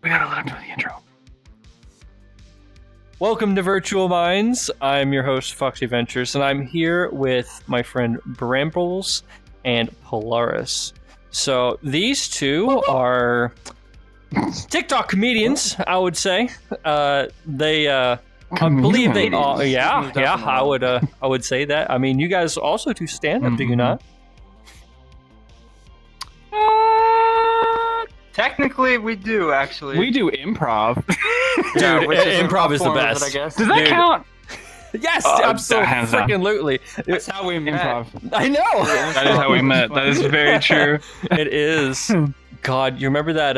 We gotta let him do the intro. Welcome to Virtual Minds. I'm your host, Foxy Ventures, and I'm here with my friend Brambles and Polaris. So these two are TikTok comedians, I would say. I believe they are. Yeah, I would say that. I mean, you guys also do stand-up, do you not? Technically, we do, actually. We do improv. Dude, improv is the best. I guess. Does that count? Yes, absolutely. That's how we met. Improv. I know. That is how we met. That is very true. It is. God, you remember that?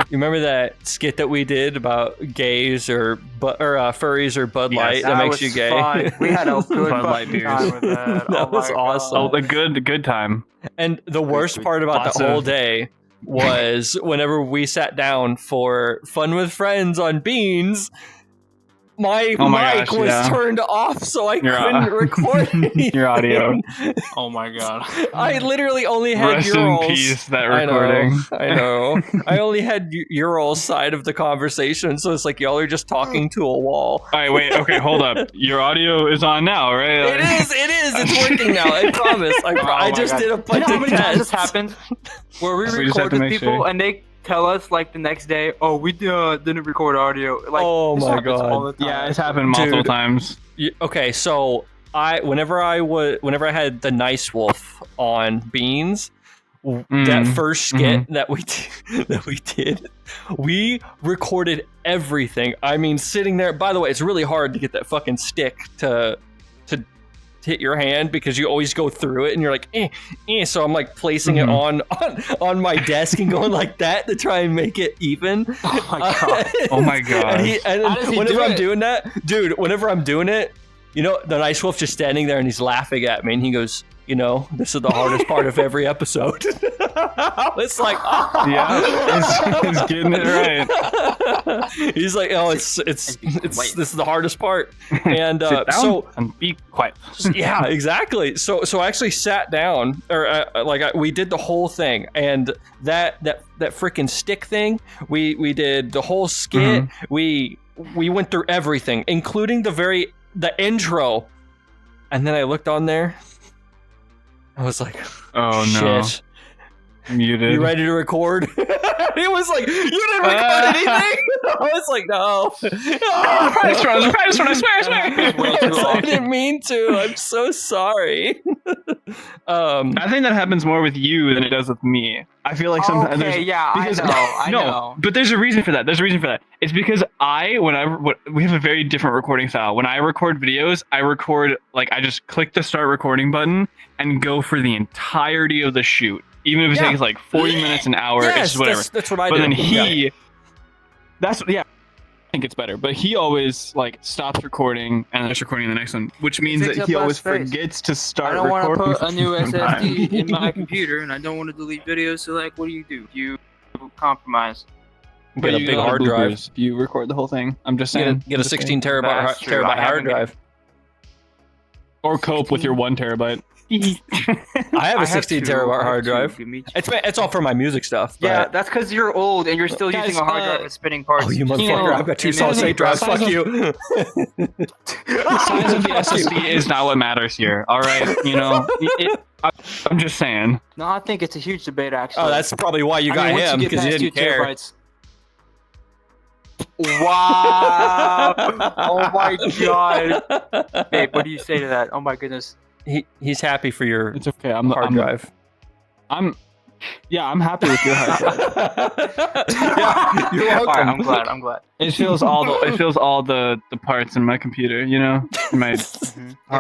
You remember that skit that we did about gays or furries or Bud Light that makes you gay? Fun. We had a good Bud Light fucking time with that. That was awesome. Oh, a good time. And the worst part about the whole day was whenever we sat down for Fun with Friends on Beans, my mic was turned off, so I couldn't record anything. Your audio. Oh my god. I literally only had Rest your in peace, that recording. I know. I only had your all side of the conversation, so it's like y'all are just talking to a wall. All right, wait, okay, hold up. Your audio is on now, right? It is. It's working now. I promise. I just did a bunch How of many times tests. this happened? Where we just have record to with make people sure. and they tell us like the next day, oh, we didn't record audio. Like, Oh this my happens God. all the time. Yeah, it's happened multiple Dude. times. Okay, so whenever I had the Nice Wolf on Beans, that first skit that we did, we recorded everything. I mean, sitting there. By the way, it's really hard to get that fucking stick to hit your hand because you always go through it and you're like, So I'm like placing it on my desk and going like that to try and make it even. Oh my god. Oh my god. And How does he whenever do I'm it? doing that, dude, whenever I'm doing it, you know, the Nice Wolf's just standing there and he's laughing at me and he goes, you know, this is the hardest part of every episode. It's like, Yeah, he's getting it right. He's like, oh, it's this is the hardest part. And Sit down so and be quiet. yeah, exactly. So I actually sat down, or we did the whole thing, and that freaking stick thing. We did the whole skit. We went through everything, including the intro, and then I looked on there. I was like, Oh no. shit. Muted. You ready to record? He was like, you didn't record anything? I was like, no. Practice run, I swear. Way too I often. didn't mean to. I'm so sorry. I think that happens more with you than it does with me. I feel like sometimes Okay, yeah, I know. But there's a reason for that. It's because we have a very different recording style. When I record videos, I just click the start recording button and go for the entirety of the shoot. Even if it takes like 40 minutes, an hour, it's just whatever. That's what I do. But then I think it's better. But he always like stops recording and then starts recording the next one, which means Takes that up he less always space. forgets to start I don't want to recording. put a new sometimes. SSD in my computer, and I don't want to delete videos. So, like, what do? You compromise. Get a you big don't have hard drive. bloopers if you record the whole thing. I'm just saying. Get a 16 terabyte That's true. terabyte I hard haven't drive. Or cope with your 1 terabyte. I have a 16 terabyte hard drive. It's all for my music stuff. Yeah, but- that's because you're old and you're still Guys, using a hard drive with spinning parts. Oh, you motherfucker! I've got 2 solid state drives. Fuck you. The size of the SSD is not what matters here. All right, you know. I'm just saying. No, I think it's a huge debate, actually. Oh, that's probably why you got once him get because you past didn't 2 care. terabytes- Wow! Oh my god! Babe, what do you say to that? Oh my goodness. He's happy for your It's okay. hard drive. I'm happy with your hard drive. Yeah, you're welcome. Alright, I'm glad. It feels all the parts in my computer, you know, in my If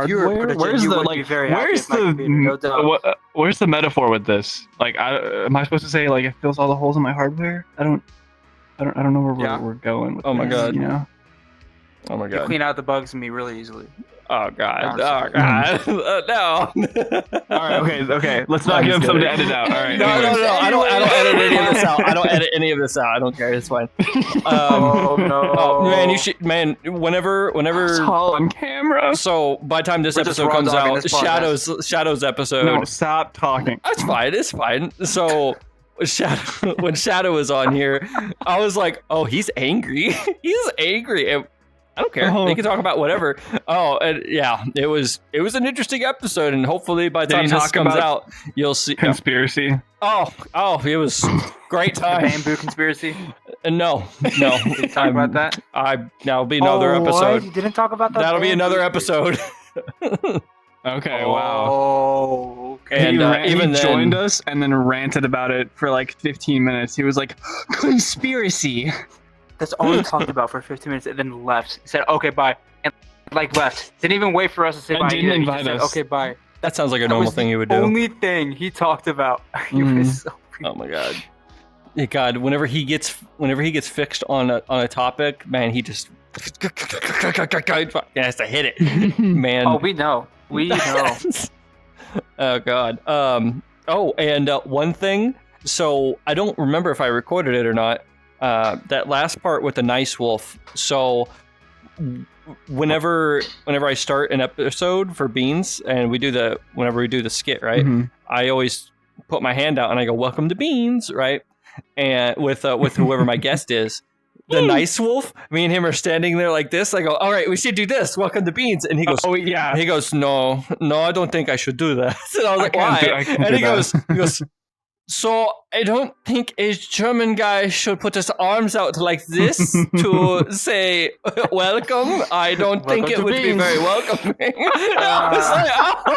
you were hardware. British, Where's you the would be like? very happy Where's with my computer, no doubt. where's the metaphor with this? Like, am I supposed to say like it fills all the holes in my hardware? I don't know where Yeah. we're going with Oh my this, God. you know. Oh my You god. clean out the bugs in me really easily. Oh god. Honestly. Oh god. No. All right, okay. Let's not I'm give him just something to kidding. edit out. All right. No, anyways. I don't edit any of this out. I don't edit any of this out. I don't care. It's fine. Oh no. Oh, man, you should. Man, It's whenever. all on camera. So by the time this We're just episode comes raw dogging out, this podcast. Shadow's episode. No, stop talking. It's fine. So when Shadow was on here, I was like, oh, he's angry. He's angry. And I don't care. Oh. They can talk about whatever. Oh, and yeah, it was an interesting episode, and hopefully by the time this comes out, you'll see conspiracy. Oh, it was great The time. bamboo conspiracy. No. Did you talk about that? That'll be another episode. What? You didn't talk about that? That'll be bamboo another conspiracy? episode. Okay, wow. Oh, okay. And even he then, joined us and then ranted about it for like 15 minutes. He was like, conspiracy. That's all he talked about for 15 minutes, and then left. He said, "Okay, bye," and like left. Didn't even wait for us to say And bye. didn't He invite just us. said, "Okay, bye." that sounds like a That normal was thing the you would do. Only thing he talked about. He was so Oh my god. Yeah, God, whenever he gets fixed on a topic, man, he just has to hit it. Man. Oh, we know. We know. Oh god. And one thing. So I don't remember if I recorded it or not. That last part with the nice wolf. So whenever I start an episode for Beans, and whenever we do the skit, right? Mhm. I always put my hand out and I go, "Welcome to Beans," right? And with whoever my guest is. The nice wolf, me and him are standing there like this. I go, all right, we should do this. Welcome to Beans. And he goes, Oh, yeah. he goes, no, I don't think I should do that. And I was like, why? I can't And do he that. goes, so I don't think a German guy should put his arms out like this to say welcome. I don't think Welcome it to would be Beans. very welcoming. I was like,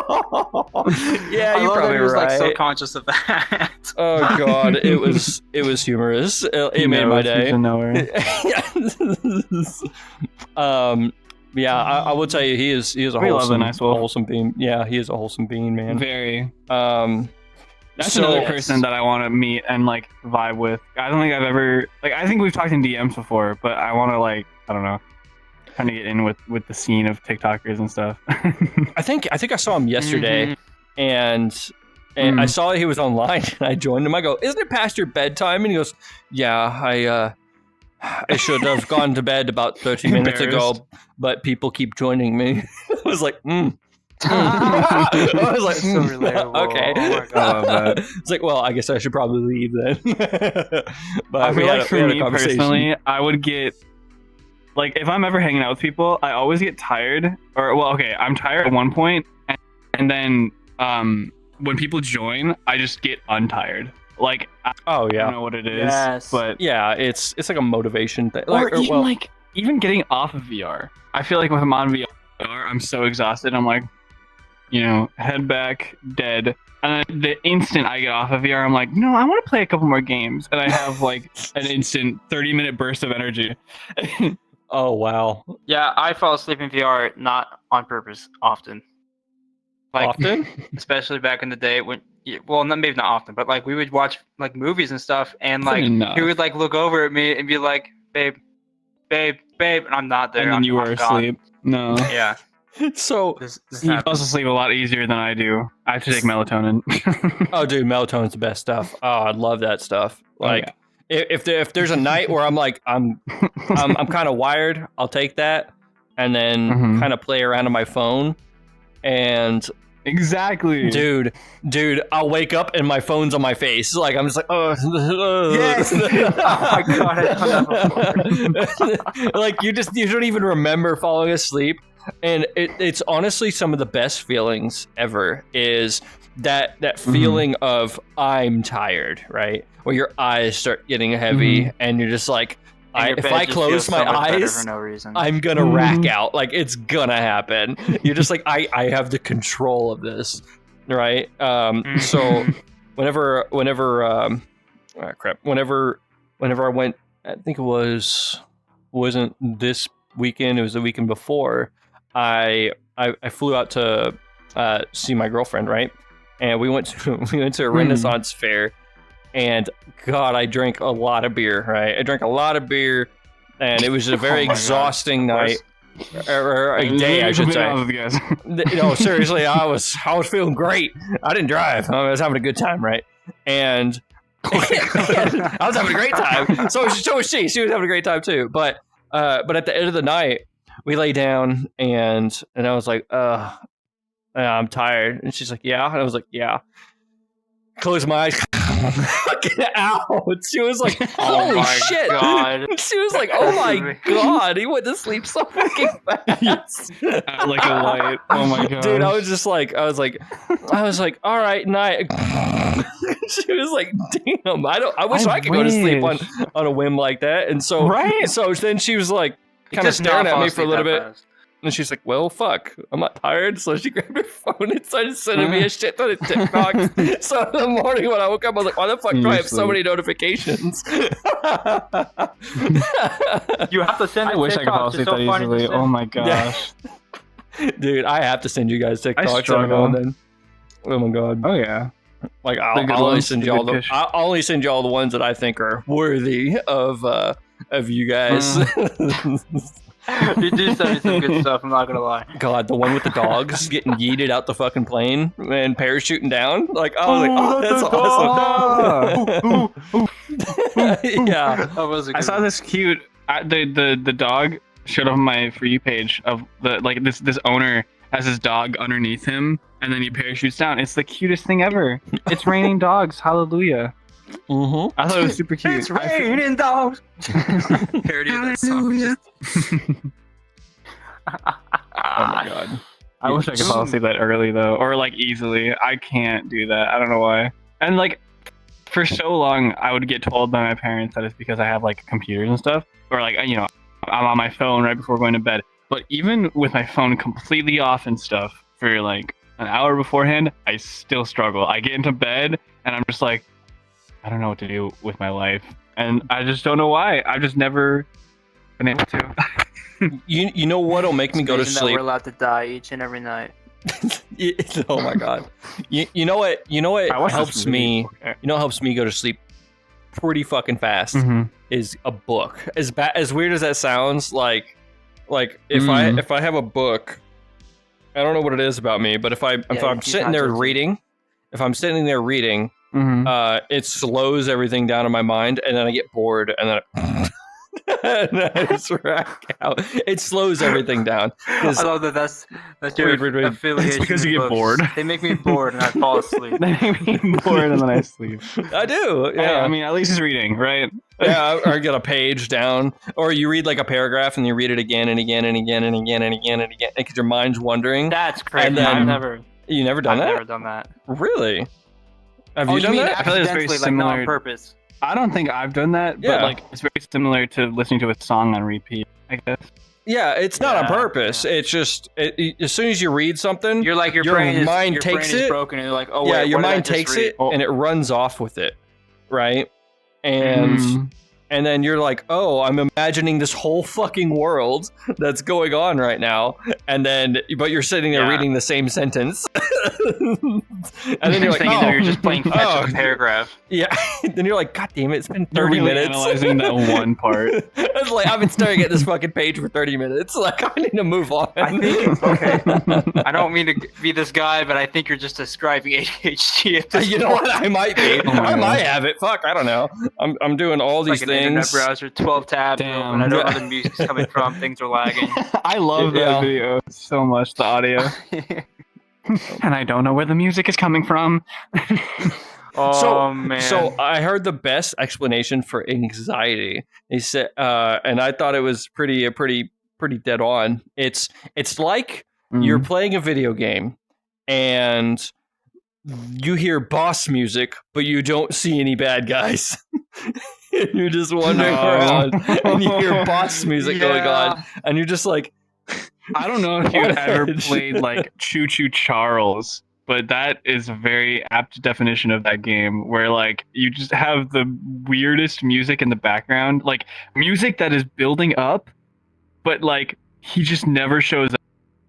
oh. Yeah, I you're love that probably he was right. like so conscious of that. Oh god, it was humorous. It made my day. Yeah, I will tell you, he is a We love the wholesome, nice wolf. wholesome bean. Yeah, he is a wholesome bean, man. Very. That's So- another person that I want to meet and like vibe with. I don't think I've ever I think we've talked in DMs before, but I want to I don't know, kind of get in with the scene of TikTokers and stuff. I think I saw him yesterday, Mhm. and I saw he was online, and I joined him. I go, "Isn't it past your bedtime?" And he goes, "Yeah, I should have gone to bed about 30 minutes ago, Embarrassed. but people keep joining me." I was like, I was like, So relatable. okay. Oh my God. It's like, well, I guess I should probably leave then. But I we feel had, like we for had a me conversation. personally, I would get if I'm ever hanging out with people, I always get tired. I'm tired at one point, and then when people join, I just get untired. I Oh don't yeah, know what it is, Yes. but yeah. It's like a motivation thing. Even getting off of VR. I feel like when I'm on VR, I'm so exhausted. I'm like, head back, dead. And then the instant I get off of VR, I'm like, no, I want to play a couple more games. And I have an instant 30-minute burst of energy. Oh wow. Yeah, I fall asleep in VR not on purpose often. Often? Especially back in the day when, maybe not often, but we would watch movies and stuff, and Enough. he would look over at me and be like, "Babe, and I'm not there." And then you I'm were gone. asleep. No. Yeah, So, this He happens. falls asleep a lot easier than I do. I have to take melatonin. oh dude, melatonin's the best stuff. Oh, I love that stuff. Oh, Like, if there's a night where I'm like I'm kind of wired, I'll take that, and then Mhm. kind of play around on my phone, and Exactly. dude, I'll wake up and my phone's on my face. Like I'm just like, oh, Yes! Oh my God, I've done that before. like you don't even remember falling asleep, and it's honestly some of the best feelings ever. Is that feeling of I'm tired, right? Where your eyes start getting heavy, and you're just like, And your if bed I just close feels my so much better eyes, for no reason. I'm gonna rack out. Like it's gonna happen. You're just like I have the control of this, right? So whenever I went, I think wasn't this weekend. It was the weekend before. I flew out to see my girlfriend, right? And we went to a Renaissance fair. And God, I drank a lot of beer, right? I drank a lot of beer, and it was a very Oh my God, exhausting of night, or a day, I should say. Guys. No, seriously, I was feeling great. I didn't drive. I was having a good time, right? And I was having a great time. So was she. She was having a great time too. But at the end of the night, we lay down, and I was like, I'm tired. And she's like, yeah. And I was like, yeah. Close my eyes. fucking out. She was like, Oh holy my shit. God. She was like, oh my God. He went to sleep so fucking fast. Like a light. Oh my god. Dude, I was like, all right, night. She was like, damn, I wish I could go to sleep on a whim like that. And so, Right. so then she was like, kind of Just not staring at fall me for a asleep little that bit. fast. And she's like, well, fuck, I'm not tired. So she grabbed her phone and started sending me a shit ton of TikToks. So in the morning when I woke up, I was like, why the fuck do I have so many notifications? You have to send I it wish I could fall TikToks. asleep It's so that funny to easily. send. Oh my gosh. Dude, I have to send you guys TikToks every struggle. now and then. Oh my God. Oh yeah. Like The I'll good only ones, send the you all good the fish. I'll only send you all the ones that I think are worthy of you guys. You do send me some good stuff. I'm not gonna lie. God, the one with the dogs getting yeeted out the fucking plane and parachuting down. Like I was like, oh, that's awesome. Yeah. That was a good I saw one. this cute. The dog showed up on my For You page of the like this owner has his dog underneath him, and then he parachutes down. It's the cutest thing ever. It's raining dogs. Hallelujah. Mm-hmm. I thought it was super cute. It's raining dogs. Parody of that song. Oh my God. I wish I could fall asleep that early though, or like easily. I can't do that. I don't know why. And like for so long, I would get told by my parents that it's because I have like computers and stuff, or like I'm on my phone right before going to bed. But even with my phone completely off and stuff for like an hour beforehand, I still struggle. I get into bed and I'm just like, I don't know what to do with my life, and I just don't know why. I've just never been able to. You know what'll make me go to Amazing that sleep? We're allowed to die each and every night. Oh my God. You know what I watched this helps movie me? before. You know what helps me go to sleep pretty fucking fast Mhm. is a book. As weird as that sounds, like if Mm. I have a book, I don't know what it is about me, but if I'm he's sitting not there judging. reading, Mhm. it slows everything down in my mind, and then I get bored, and then and I just rack out. It slows everything down. I love that. That's your Wait. affiliation. It's because with you get books. bored. They make me bored and I fall asleep. They make me bored and then I sleep. I do. Yeah, Yeah. I mean, at least it's reading, right? Yeah, or get a page down, or you read like a paragraph and you read it again and again and again and again and again and again because your mind's wandering. That's crazy. And then- I've You never done that? never done that. Really? Have Oh, you done mean that? I feel like it's very accidentally, like not on similar. purpose? I don't think I've done that, but Yeah. like it's very similar to listening to a song on repeat, I guess. Yeah, it's not on Yeah, purpose. It's just as soon as you read something, You're like your mind brain takes is it. broken, and you're like, oh yeah, wait, your what did I mind just takes read? it and it runs off with it, right? And Mm. and then you're like, oh, I'm imagining this whole fucking world that's going on right now, and then but you're sitting there Yeah. reading the same sentence, and then you're like, Thinking that you're just playing fetch oh, with a paragraph. yeah. Then you're like, God damn it, it's been You're 30 really minutes. analyzing that one part. It's like I've been staring at this fucking page for 30 minutes. Like I need to move on. I think okay. I don't mean to be this guy, but I think you're just describing ADHD at this You know what? I might be. Oh my I might God. have it. Fuck, I don't know. I'm doing all these like an internet things. browser, 12 tabs Damn. open. I don't know Yeah. where the music's coming from. Things are lagging. I love that Yeah. video so much, the audio. And I don't know where the music is coming from. Oh man. So I heard the best explanation for anxiety. He said, and I thought it was pretty dead on. It's like you're playing a video game, and you hear boss music, but you don't see any bad guys. And you're just wandering No. around, and you hear boss music going Yeah. on, and you're just like, I don't know if you've What? ever played like Choo Choo Charles, but that is a very apt definition of that game where like you just have the weirdest music in the background, like music that is building up, but like he just never shows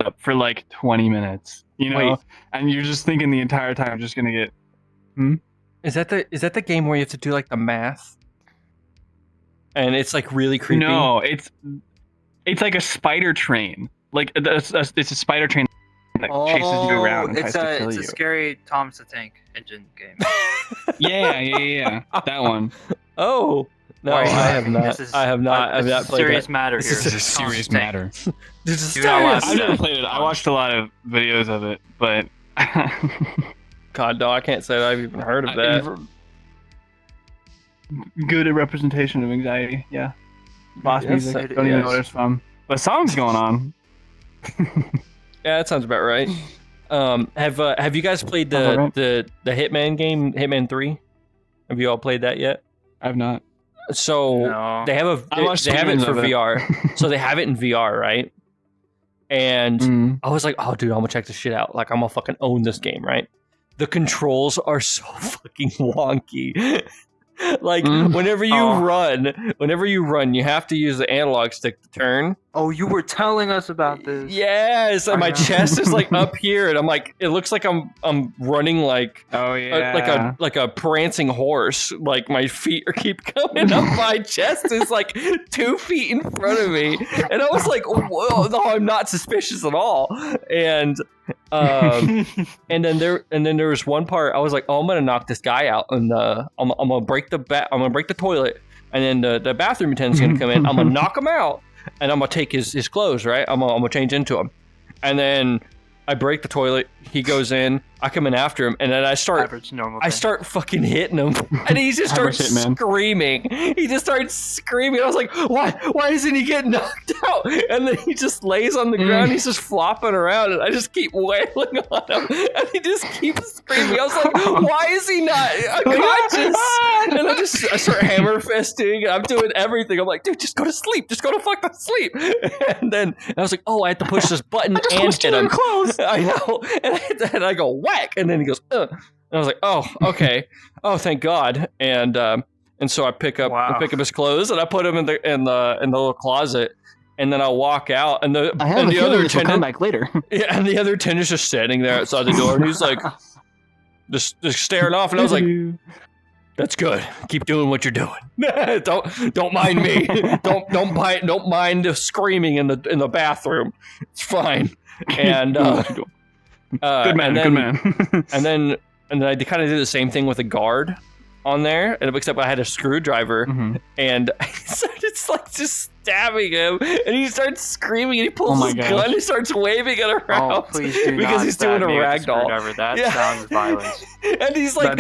up for like 20 minutes, you know? Wait. And you're just thinking the entire time I'm just gonna get is that the game where you have to do like the math? And it's like really creepy. No, it's like a spider train. Like it's a spider train that chases you around and tries to kill it's you. a scary Thomas the Tank Engine game. Yeah. That one. Oh no, Why are I you have laughing? not. This is- I have not. I've This not is a played serious that. matter This here. is a Thomas serious the Tank. matter. This is Do not laugh. serious. I've never played it. I watched a lot of videos of it, but God, no, I can't say that I've even heard of that. good representation of anxiety. Yeah. Boss Yes, music. it Don't even is. know what it's from. But song's going on. Yeah, that sounds about right. Have you guys played Alright. the Hitman game, Hitman 3? Have you all played that yet? I've not. So No. they have I watched they have it streams for of it. VR. So they have it in VR, right? And Mm. I was like, oh, dude, I'm gonna check this shit out. Like, I'm gonna fucking own this game, right? The controls are so fucking wonky. Like, Mm. whenever you run, you have to use the analog stick to turn. Oh, you were telling us about this. Yes, and I my know. chest is like up here, and I'm like, it looks like I'm running like Oh yeah. like a prancing horse. Like my feet keep coming up. My chest is like 2 feet in front of me, and I was like, "Whoa, no, I'm not suspicious at all." And and then there was one part I was like, "Oh, I'm gonna knock this guy out, and I'm gonna break the toilet, and then the bathroom attendant's gonna come in. I'm gonna knock him out, and I'm gonna take his clothes, right? I'm gonna change into him, and then I break the toilet. He goes in. I come in after him, and then I start fucking hitting him, and he just starts Average hitman. screaming. He just starts screaming. I was like, why isn't he getting knocked out? And then he just lays on the ground. He's just flopping around, and I just keep wailing on him, and he just keeps screaming. I was like, why is he not unconscious? And I start hammer fisting, and I'm doing everything. I'm like, dude, just go to sleep. Just go to fucking sleep. And then I was like, oh, I had to push this button and hit him. I know. And I go whack, and then he goes, ugh. And I was like, oh, okay. Oh, thank God. And so I pick up his clothes, and I put him in the little closet, and then I walk out, and the other will come attendant, back later. yeah, and the other attendant's just standing there outside the door, and he's like, just staring off, and I was like, that's good. Keep doing what you're doing. Don't mind me. Don't mind the screaming in the bathroom. It's fine. And good man, good man. and then I kind of did the same thing with a guard on there, and except I had a screwdriver, and I started like just stabbing him, and he starts screaming, and he pulls his gun, and he starts waving it around. Oh, please do because not he's doing a stab me with ragdoll. That Yeah. sounds violent. And he's like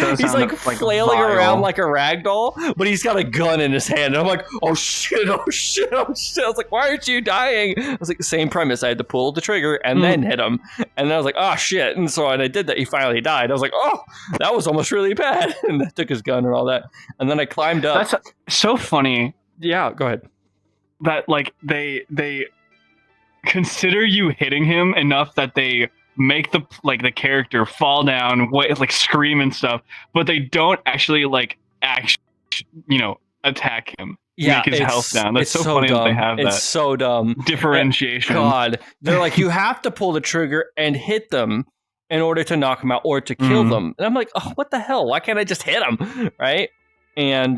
flailing vile. around like a ragdoll, but he's got a gun in his hand. And I'm like, oh shit. I was like, why aren't you dying? I was like, the same premise. I had to pull the trigger and then hit him. And then I was like, oh shit. And so when I did that, he finally died. I was like, oh, that was almost really bad. And I took his gun and all that. And then I climbed up. That's so funny Yeah, go ahead. that like they consider you hitting him enough that they make the character fall down, like scream and stuff, but they don't actually attack him. Yeah, make his health down. That's so funny dumb. that they have It's that so dumb. differentiation. God, they're like, you have to pull the trigger and hit them in order to knock them out or to kill them. And I'm like, oh, what the hell? Why can't I just hit them? Right? And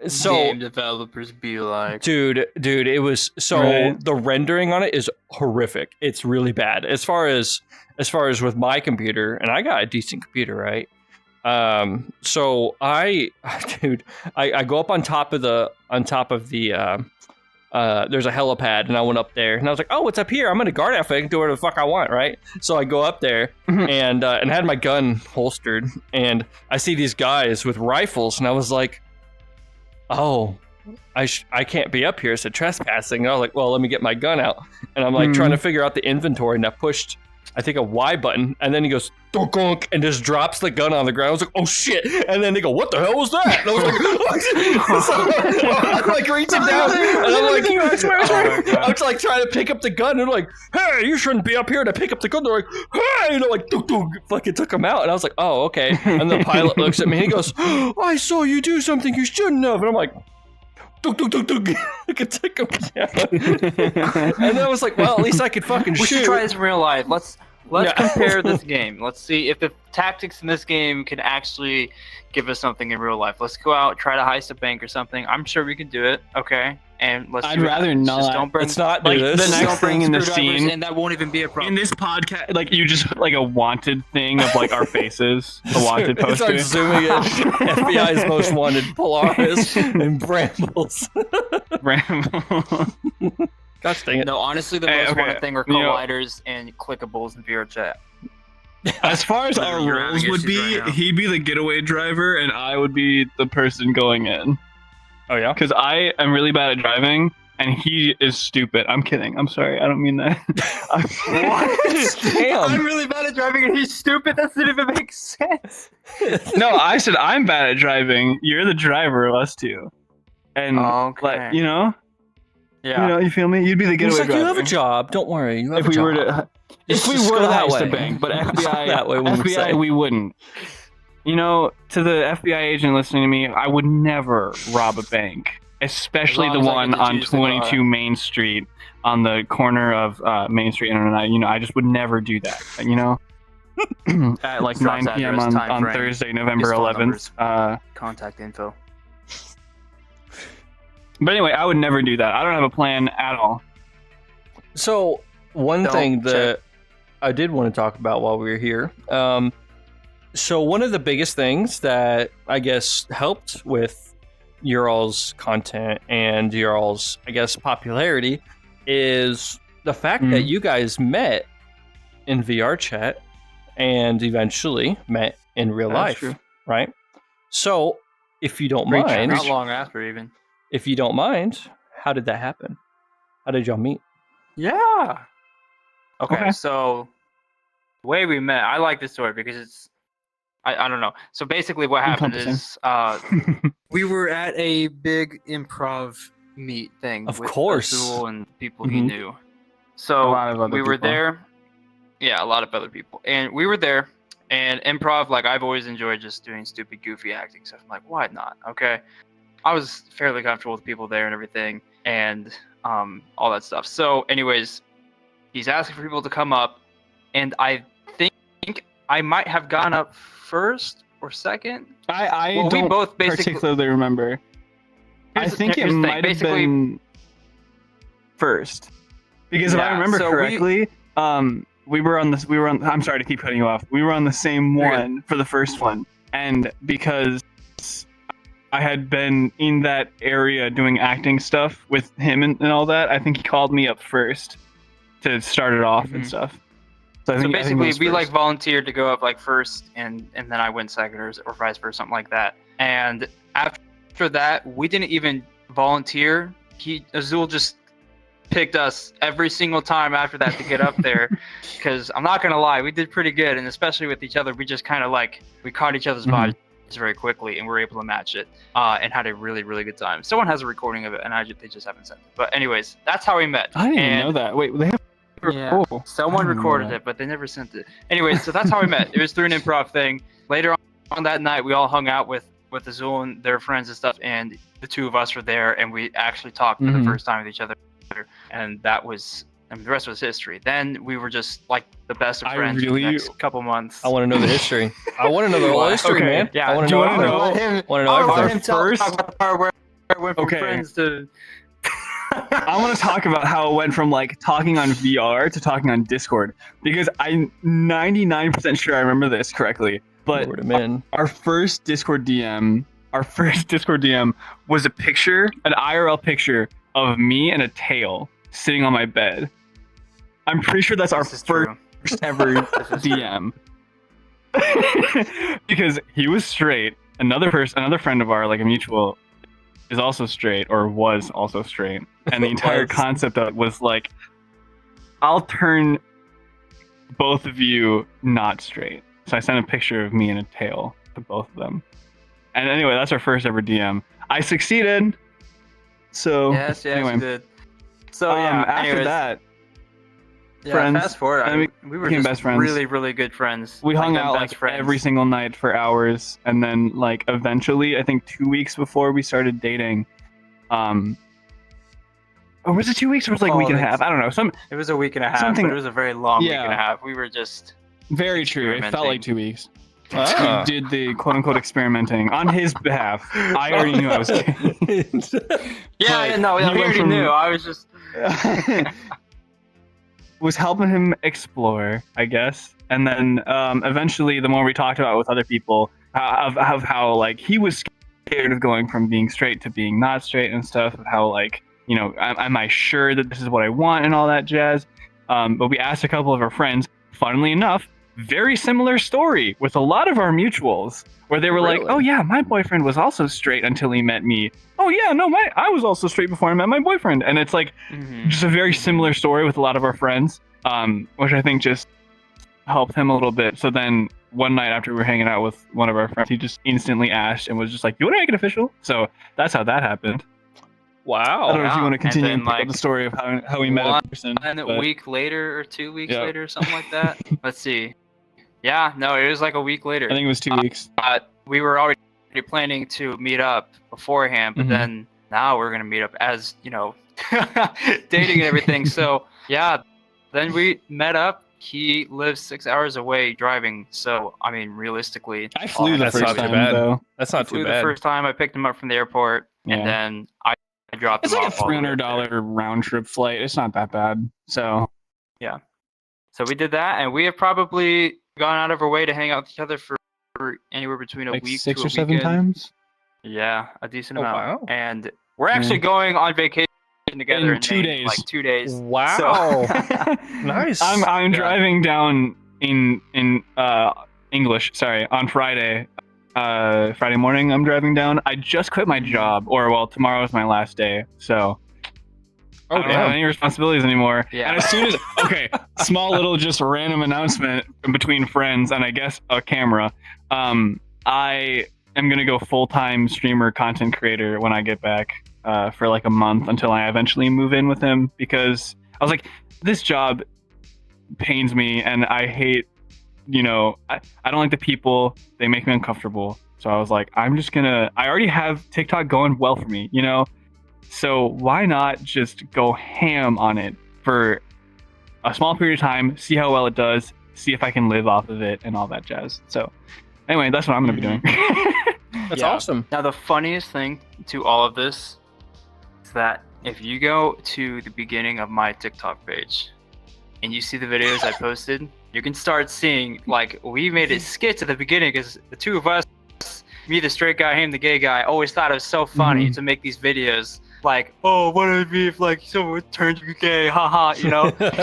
so, Game developers be like, dude, it was so Right. the rendering on it is horrific. It's really bad as far as with my computer, and I got a decent computer, right? So I go up on top of the there's a helipad, and I went up there, and I was like, oh, what's up here? I'm in a guard outfit. I can do whatever the fuck I want, right? So I go up there and I had my gun holstered, and I see these guys with rifles, and I was like, oh, I can't be up here. It's a trespassing. And I was like, well, let me get my gun out, and I'm like trying to figure out the inventory, and I pushed, I think, a Y button, and then he goes donk, and just drops the gun on the ground. I was like, oh shit! And then they go, what the hell was that? And I was like, so I'm like reaching down, and I'm like, I'm just like trying to pick up the gun, and they're like, hey, you shouldn't be up here to pick up the gun. They're like, hey, like, fucking took him out, and I was like, oh, okay. And the pilot looks at me, and he goes, I saw you do something you shouldn't have, and I'm like, I could take him down. And I was like, well, at least I could fucking we shoot. should try this in real life. Let's compare this game. Let's see if the tactics in this game can actually give us something in real life. Let's go out, try to heist a bank or something. I'm sure we can do it. Okay, and let's. I'd rather not. Just don't bring, Let's not do like, this. the next don't bring thing in the screwdrivers, scene- and that won't even be a problem. In this podcast, like you just like a wanted thing of like our faces, a wanted It poster. starts zooming in. FBI's most wanted, Polaris and Brambles. Bramble. Gosh dang it. No, honestly, the Hey, most okay, wanted thing are you know- colliders and clickables in VR chat. As far as our You're having roles would issues be, right now. he'd be the getaway driver, and I would be the person going in. Oh yeah. Because I am really bad at driving, and he is stupid. I'm kidding. I'm sorry. I don't mean that. What? Damn. I'm really bad at driving and he's stupid. That doesn't even make sense. No, I said I'm bad at driving. You're the driver of us two. And Okay. like, you know, Yeah. you feel me? You'd be the He's getaway like, driver. you have a job. Don't worry. You have If a we job. were to, if we Just were go to that heist a way. bank, but FBI, That way, we would say. FBI, we wouldn't. You know, to the FBI agent listening to me, I would never rob a bank, especially As the long as I one get to on choose the car. 22 Main Street, on the corner of Main Street and I. You know, I just would never do that. You know, at like Drops 9 p.m. address, on time frame, Thursday, November his phone 11th. numbers. Contact info. But anyway, I would never do that. I don't have a plan at all. So one Don't thing check. that I did want to talk about while we were here. So one of the biggest things that I guess helped with your all's content and your all's, I guess, popularity is the fact that you guys met in VR chat and eventually met in real That's life, true. right? So if you don't Great mind, Not long after, even. if you don't mind, how did that happen? How did y'all meet? Yeah. Okay, Okay. so the way we met, I like this story because it's, I don't know. So basically, what happened is we were at a big improv meet thing. Of with course. Azul and people he Mhm. knew. A So lot of other we were people. there. Yeah, a lot of other people, and we were there. And improv, like I've always enjoyed just doing stupid, goofy acting stuff. I'm like, why not? Okay. I was fairly comfortable with people there and everything, and all that stuff. So, anyways, he's asking for people to come up, and I think I might have gone up first or second. I Well, we don't both basically- particularly remember. I Here's the- think it here's the thing, might have basically- been first, because if I Yeah, remember so we- correctly, we were on this. We were on. I'm sorry to keep cutting you off. We were on the same You're good. one for the first one, and because I had been in that area doing acting stuff with him and all that, I think he called me up first to start it off and Mhm. stuff. So, I So think it basically, was we like first. volunteered to go up like first, and then I went second, or vice versa, something like that. And after that, we didn't even volunteer. Azul just picked us every single time after that to get up there, because I'm not gonna lie, we did pretty good, and especially with each other, we just kind of like we caught each other's Mhm. vibes very quickly, and we were able to match it, and had a really really good time. Someone has a recording of it, and they just haven't sent it. But anyways, that's how we met. I didn't even And- know that. Wait, they have. Yeah. Oh, Someone I didn't know recorded that. it, but they never sent it. Anyway, so that's how we met. It was through an improv thing. Later on that night, we all hung out with Azul and their friends and stuff, and the two of us were there, and we actually talked for the Mhm. first time with each other. And that was, I mean, the rest was history. Then we were just like the best of I friends for really- the next couple months. I want to know the history. I want to know the whole history, Okay, man. yeah, I want do to you know wanna everything. know? Want to know I want everything. him to talk about the part where I went from Okay. friends to. I want to talk about how it went from like talking on VR to talking on Discord, because I'm 99% sure I remember this correctly. But Lord, man. our first Discord DM was a picture, an IRL picture of me and a tail sitting on my bed. I'm pretty sure that's our This is first true. ever This is true. DM. Because he was straight. Another friend of ours, like a mutual, is also straight, or was also straight. And the entire Was. concept of it was like, I'll turn both of you not straight. So I sent a picture of me and a tail to both of them. And anyway, that's our first ever DM. I succeeded. So Yes, anyway, you did. So yeah, after anyways, that, yeah, friends, fast forward, and we were became just best friends. really, really good friends. we hung them out best like friends. every single night for hours, and then like eventually, I think 2 weeks before we started dating, or was it 2 weeks or was it like a week and a half? I don't know. It was a week and a half, something- but it was a very long week Yeah. and a half. We were just Very true. It felt Experimenting. like 2 weeks. Ah. We did the quote unquote experimenting on his behalf. I already knew I was kidding. yeah, But no, he we went already from- knew. I was just was helping him explore, I guess. And then eventually, the more we talked about it with other people, of how like he was scared of going from being straight to being not straight and stuff. Of how like, you know, am I sure that this is what I want and all that jazz. But we asked a couple of our friends. Funnily enough, very similar story with a lot of our mutuals, where they were like, Really? "Oh yeah, my boyfriend was also straight until he met me. Oh yeah, no, I was also straight before I met my boyfriend." And it's like just a very similar story with a lot of our friends, which I think just helped him a little bit. So then one night after we were hanging out with one of our friends, he just instantly asked and was just like, "You want to make it official?" So that's how that happened. Wow. I don't know if you Yeah. want to continue And and then, pick up the story of how we met a person. And a but- week later or 2 weeks Yeah. later, something like that. Let's see. Yeah, no, it was like a week later. I think it was 2 weeks. We were already planning to meet up beforehand, but Mhm. then now we're gonna meet up as dating and everything. So yeah, then we met up. He lives 6 hours away driving. So I mean, realistically, I flew the that's first not too time bad. though. That's not flew too the bad. first time. I picked him up from the airport, Yeah. and then I dropped It's him like a off all the way up there. $300 round trip flight. It's not that bad. So So we did that, and we have probably gone out of our way to hang out with each other for anywhere between a like week 6 to or a 7 weekend. times Yeah, a decent Oh, amount. wow. And we're actually going on vacation together In 2 Maine, days. like 2 days. Wow. So- Nice. I'm Yeah. driving down in English. Sorry, on Friday. Friday morning, I'm driving down. I just quit my job, or well, tomorrow is my last day. So I Oh, don't have damn. any responsibilities anymore. Yeah. And as soon as small little just random announcement between friends and I guess a camera. I am gonna go full-time streamer content creator when I get back for like a month until I eventually move in with him, because I was like, this job pains me and I hate, I don't like the people. They make me uncomfortable. So I was like, I already have TikTok going well for me, so why not just go ham on it for a small period of time, see how well it does, see if I can live off of it and all that jazz. So anyway, that's what I'm going to be doing. That's Yeah. awesome. Now, the funniest thing to all of this is that if you go to the beginning of my TikTok page and you see the videos I posted, you can start seeing, like, we made a skit at the beginning because the two of us, me the straight guy, him the gay guy, always thought it was so funny to make these videos. Like, oh, what would it be if like someone turned you gay, haha,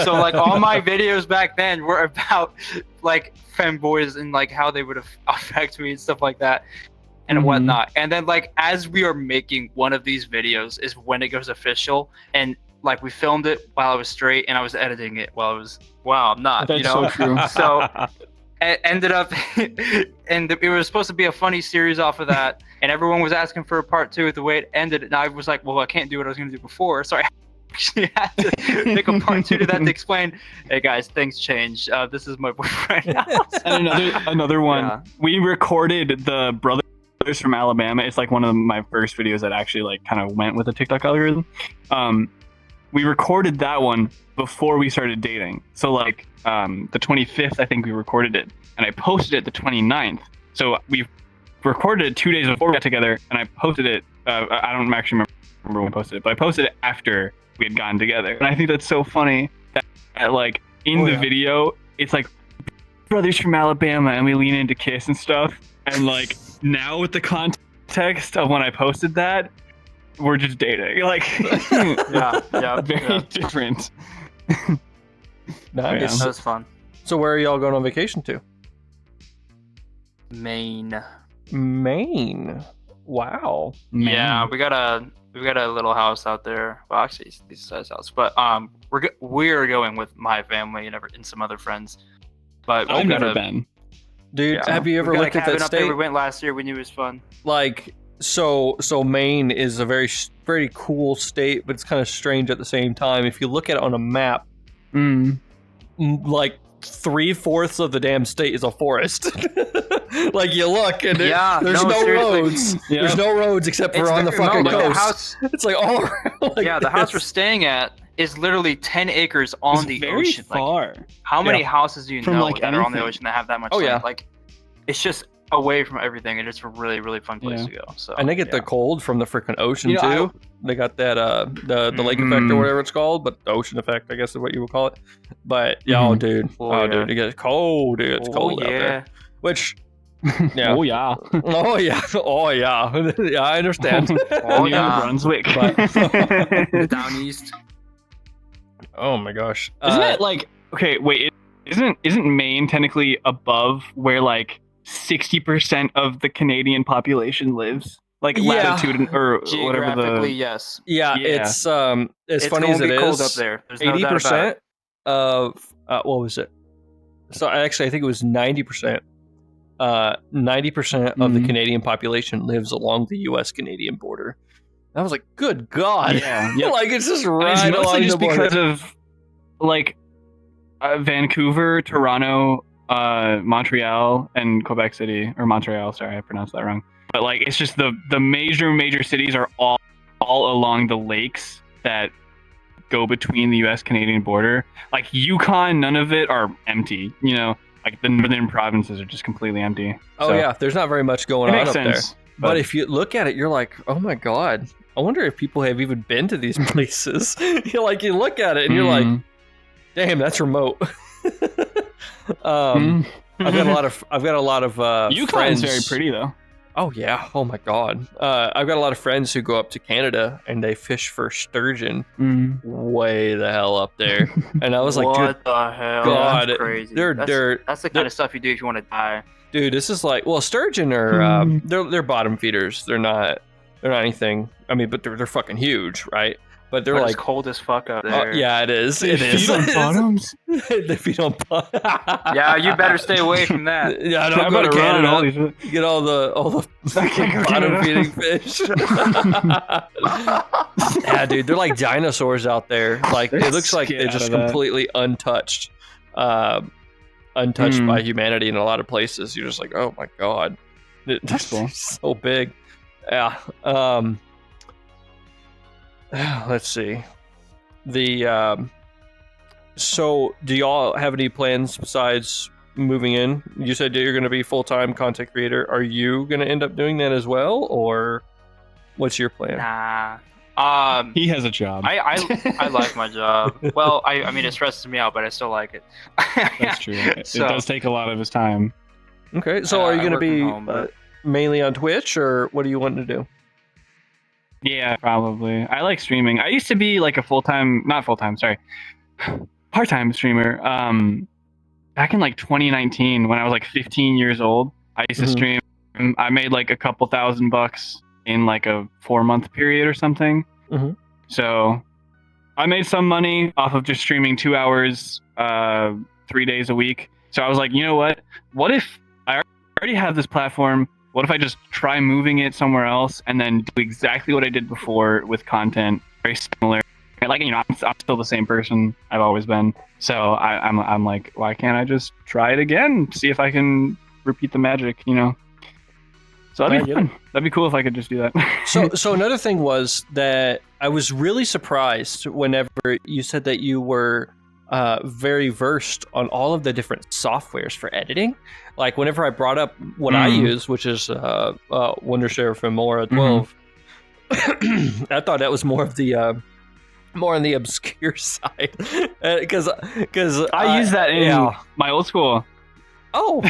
So like all my videos back then were about like femboys and like how they would affect me and stuff like that and whatnot. And then like as we are making one of these videos is when it goes official, and like we filmed it while I was straight and I was editing it while I was I'm not, That's so true. So it ended up and it was supposed to be a funny series off of that, and everyone was asking for a part 2 with the way it ended, and I was like, well, I can't do what I was going to do before, so I actually had to make a part 2 to that to explain, hey guys, things change, this is my boyfriend now. And another one, Yeah. we recorded the Brothers from Alabama. It's like one of my first videos that actually like kind of went with the TikTok algorithm. We recorded that one before we started dating. So like the 25th, I think we recorded it, and I posted it the 29th. So we recorded it 2 days before we got together, and I posted it. I don't actually remember when we posted it, but I posted it after we had gotten together. And I think that's so funny that like in the video, it's like Brothers from Alabama, and we lean into kiss and stuff. And like now with the context of when I posted that, we're just dating. Like yeah, very different. Nice. that was fun. So where are y'all going on vacation to? Maine. Maine. Wow. Yeah, we got a little house out there. Well, actually, it's a decent sized house, but we're going with my family and some other friends. But I've we've got never a- been. Dude, yeah. have you ever We've got a looked at cabin that up there. state? We went last year. We knew it was fun. Like, so Maine is a very cool state, but it's kind of strange at the same time. If you look at it on a map, like 3/4 of the damn state is a forest. Like you look and there's no seriously. roads. Yeah. There's no roads except for It's on the very fucking remote. Like, coast. the house, It's like all like yeah, the house this. we're staying at is literally 10 acres on It's the very ocean. Like, far. how many houses do you From, know like, that are on the anything. ocean that have that much Oh, land? yeah. Like, it's just away from everything, and it's a really, really fun place Yeah. to go. So And they get the cold from the freaking ocean You know, too. They got that the lake effect or whatever it's called, but the ocean effect, I guess is what you would call it. But dude, Oh, yeah. dude, it gets cold, dude. It's cold out there. Which, yeah, Oh yeah. oh yeah, oh yeah, yeah. I understand. Oh, New yeah. Brunswick. Down east. Oh my gosh, Isn't it like okay? Wait, isn't Maine technically above where like 60% of the Canadian population lives? Like latitude or whatever Geographically, the yes. Yeah, it's as funny as it cold up is. there. There's no doubt about 80% it. of what was it? So actually, I think it was 90%. 90% of the Canadian population lives along the U.S.-Canadian border. I was like, good God. Yeah. Like, it's just right it's mostly along just the border. because of like Vancouver, Toronto, Montreal, and Quebec City, or Montreal. Sorry, I pronounced that wrong. But like, it's just the major cities are all along the lakes that go between the U.S.-Canadian border. Like Yukon, none of it are empty. You know, like the northern provinces are just completely empty. Oh So, yeah, there's not very much going it on makes up sense. there. But if you look at it, you're like, oh my God, I wonder if people have even been to these places. You look at it and you're like, damn, that's remote. I've got a lot of Yukon's friends. very pretty though. Oh yeah, oh my God. I've got a lot of friends who go up to Canada and they fish for sturgeon way the hell up there. And I was like, dude, what the hell? God, That's crazy. they're that's, dirt. That's the kind of stuff you do if you want to die. Dude, this is like, well, sturgeon are they're bottom feeders. They're not anything. I mean, but they're fucking huge, right? But they're But like it's cold as fuck up there. yeah, it is. They feed on bottoms. They feed on bottoms. Yeah, you better stay away from that. Yeah, I don't go to better run all Canada. these. Get all the I can't go bottom Canada. feeding fish. Yeah, dude, they're like dinosaurs out there. Like it looks like Get they're out just of that. completely untouched, untouched by humanity in a lot of places. You're just like, oh my God, That's cool. so big. Yeah. Let's see. So do y'all have any plans besides moving in? You said that you're going to be full-time content creator. Are you going to end up doing that as well, or what's your plan? Nah. He has a job. I like my job. Well, I mean, it stresses me out, but I still like it. That's true. It So- does take a lot of his time. Okay, so are you I going to work from be home, but- mainly on Twitch, or what do you want to do? Yeah, probably. I like streaming. I used to be like a part-time streamer. Back in like 2019 when I was like 15 years old, I used to stream. I made like a couple $1,000 in like a 4-month period or something. So I made some money off of just streaming 2 hours, 3 days a week. So I was like, you know what? What if I already have this platform? What if I just try moving it somewhere else and then do exactly what I did before with content very similar? Like, you know, I'm still the same person I've always been. So I'm like, why can't I just try it again? See if I can repeat the magic, you know? So that'd be fun. That'd be cool if I could just do that. So another thing was that I was really surprised whenever you said that you were very versed on all of the different softwares for editing. Like whenever I brought up what I use, which is Wondershare Filmora 12, I thought that was more of the more on the obscure side because I use that in my old school. Oh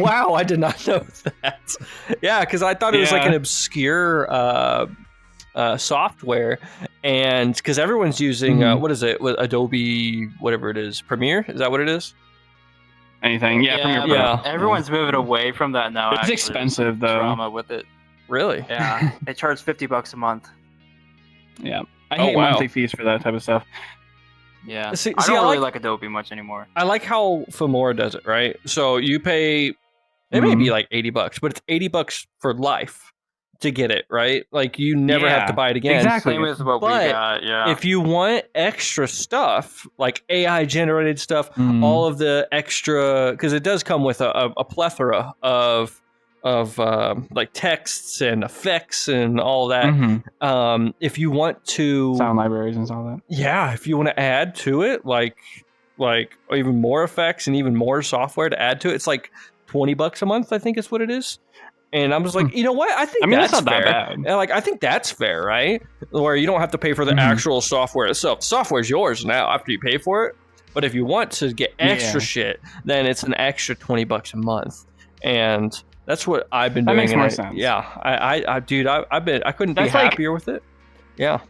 wow, I did not know that. Yeah, because I thought it was like an obscure software, and because everyone's using what is it, Adobe, whatever it is, Premiere, is that what it is? Anything? Yeah, Premiere Pro. Yeah. Everyone's moving away from that now. It's actually. expensive There's though. drama with it. Really? Yeah, they charge $50 a month. Yeah, I hate monthly fees for that type of stuff. Yeah, See, I don't I really like Adobe much anymore. I like how Filmora does it, right? So you pay, it may be like $80, but it's $80 for life to get it, right? Like you never have to buy it again. Exactly. Same with what But we got. Yeah. If you want extra stuff, like AI generated stuff, all of the extra, because it does come with a plethora of like texts and effects and all that. If you want to sound libraries and all that. Yeah, if you want to add to it, like even more effects and even more software to add to it, it's like $20 a month, I think is what it is. And I'm just like, you know what? I think that's not fair. that bad. And like, I think that's fair, right? Where you don't have to pay for the actual software itself. Software is yours now after you pay for it. But if you want to get extra shit, then it's an extra $20 a month. And that's what I've been doing. That makes more sense. Yeah, dude, I couldn't be happier with it. Yeah.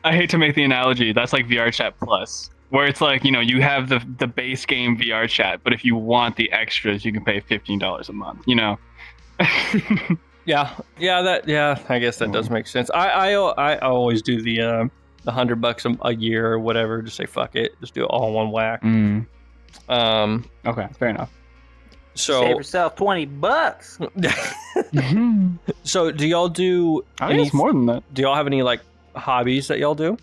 I hate to make the analogy. That's like VR Chat Plus. where it's like, you have the base game VR chat, but if you want the extras, you can pay $15 a month. Yeah, I guess that does make sense. I always do the $100 a year or whatever. Just say fuck it, just do it all in one whack. Okay, fair enough. So save yourself $20. So do y'all do? I think it's more than that. Do y'all have any like hobbies that y'all do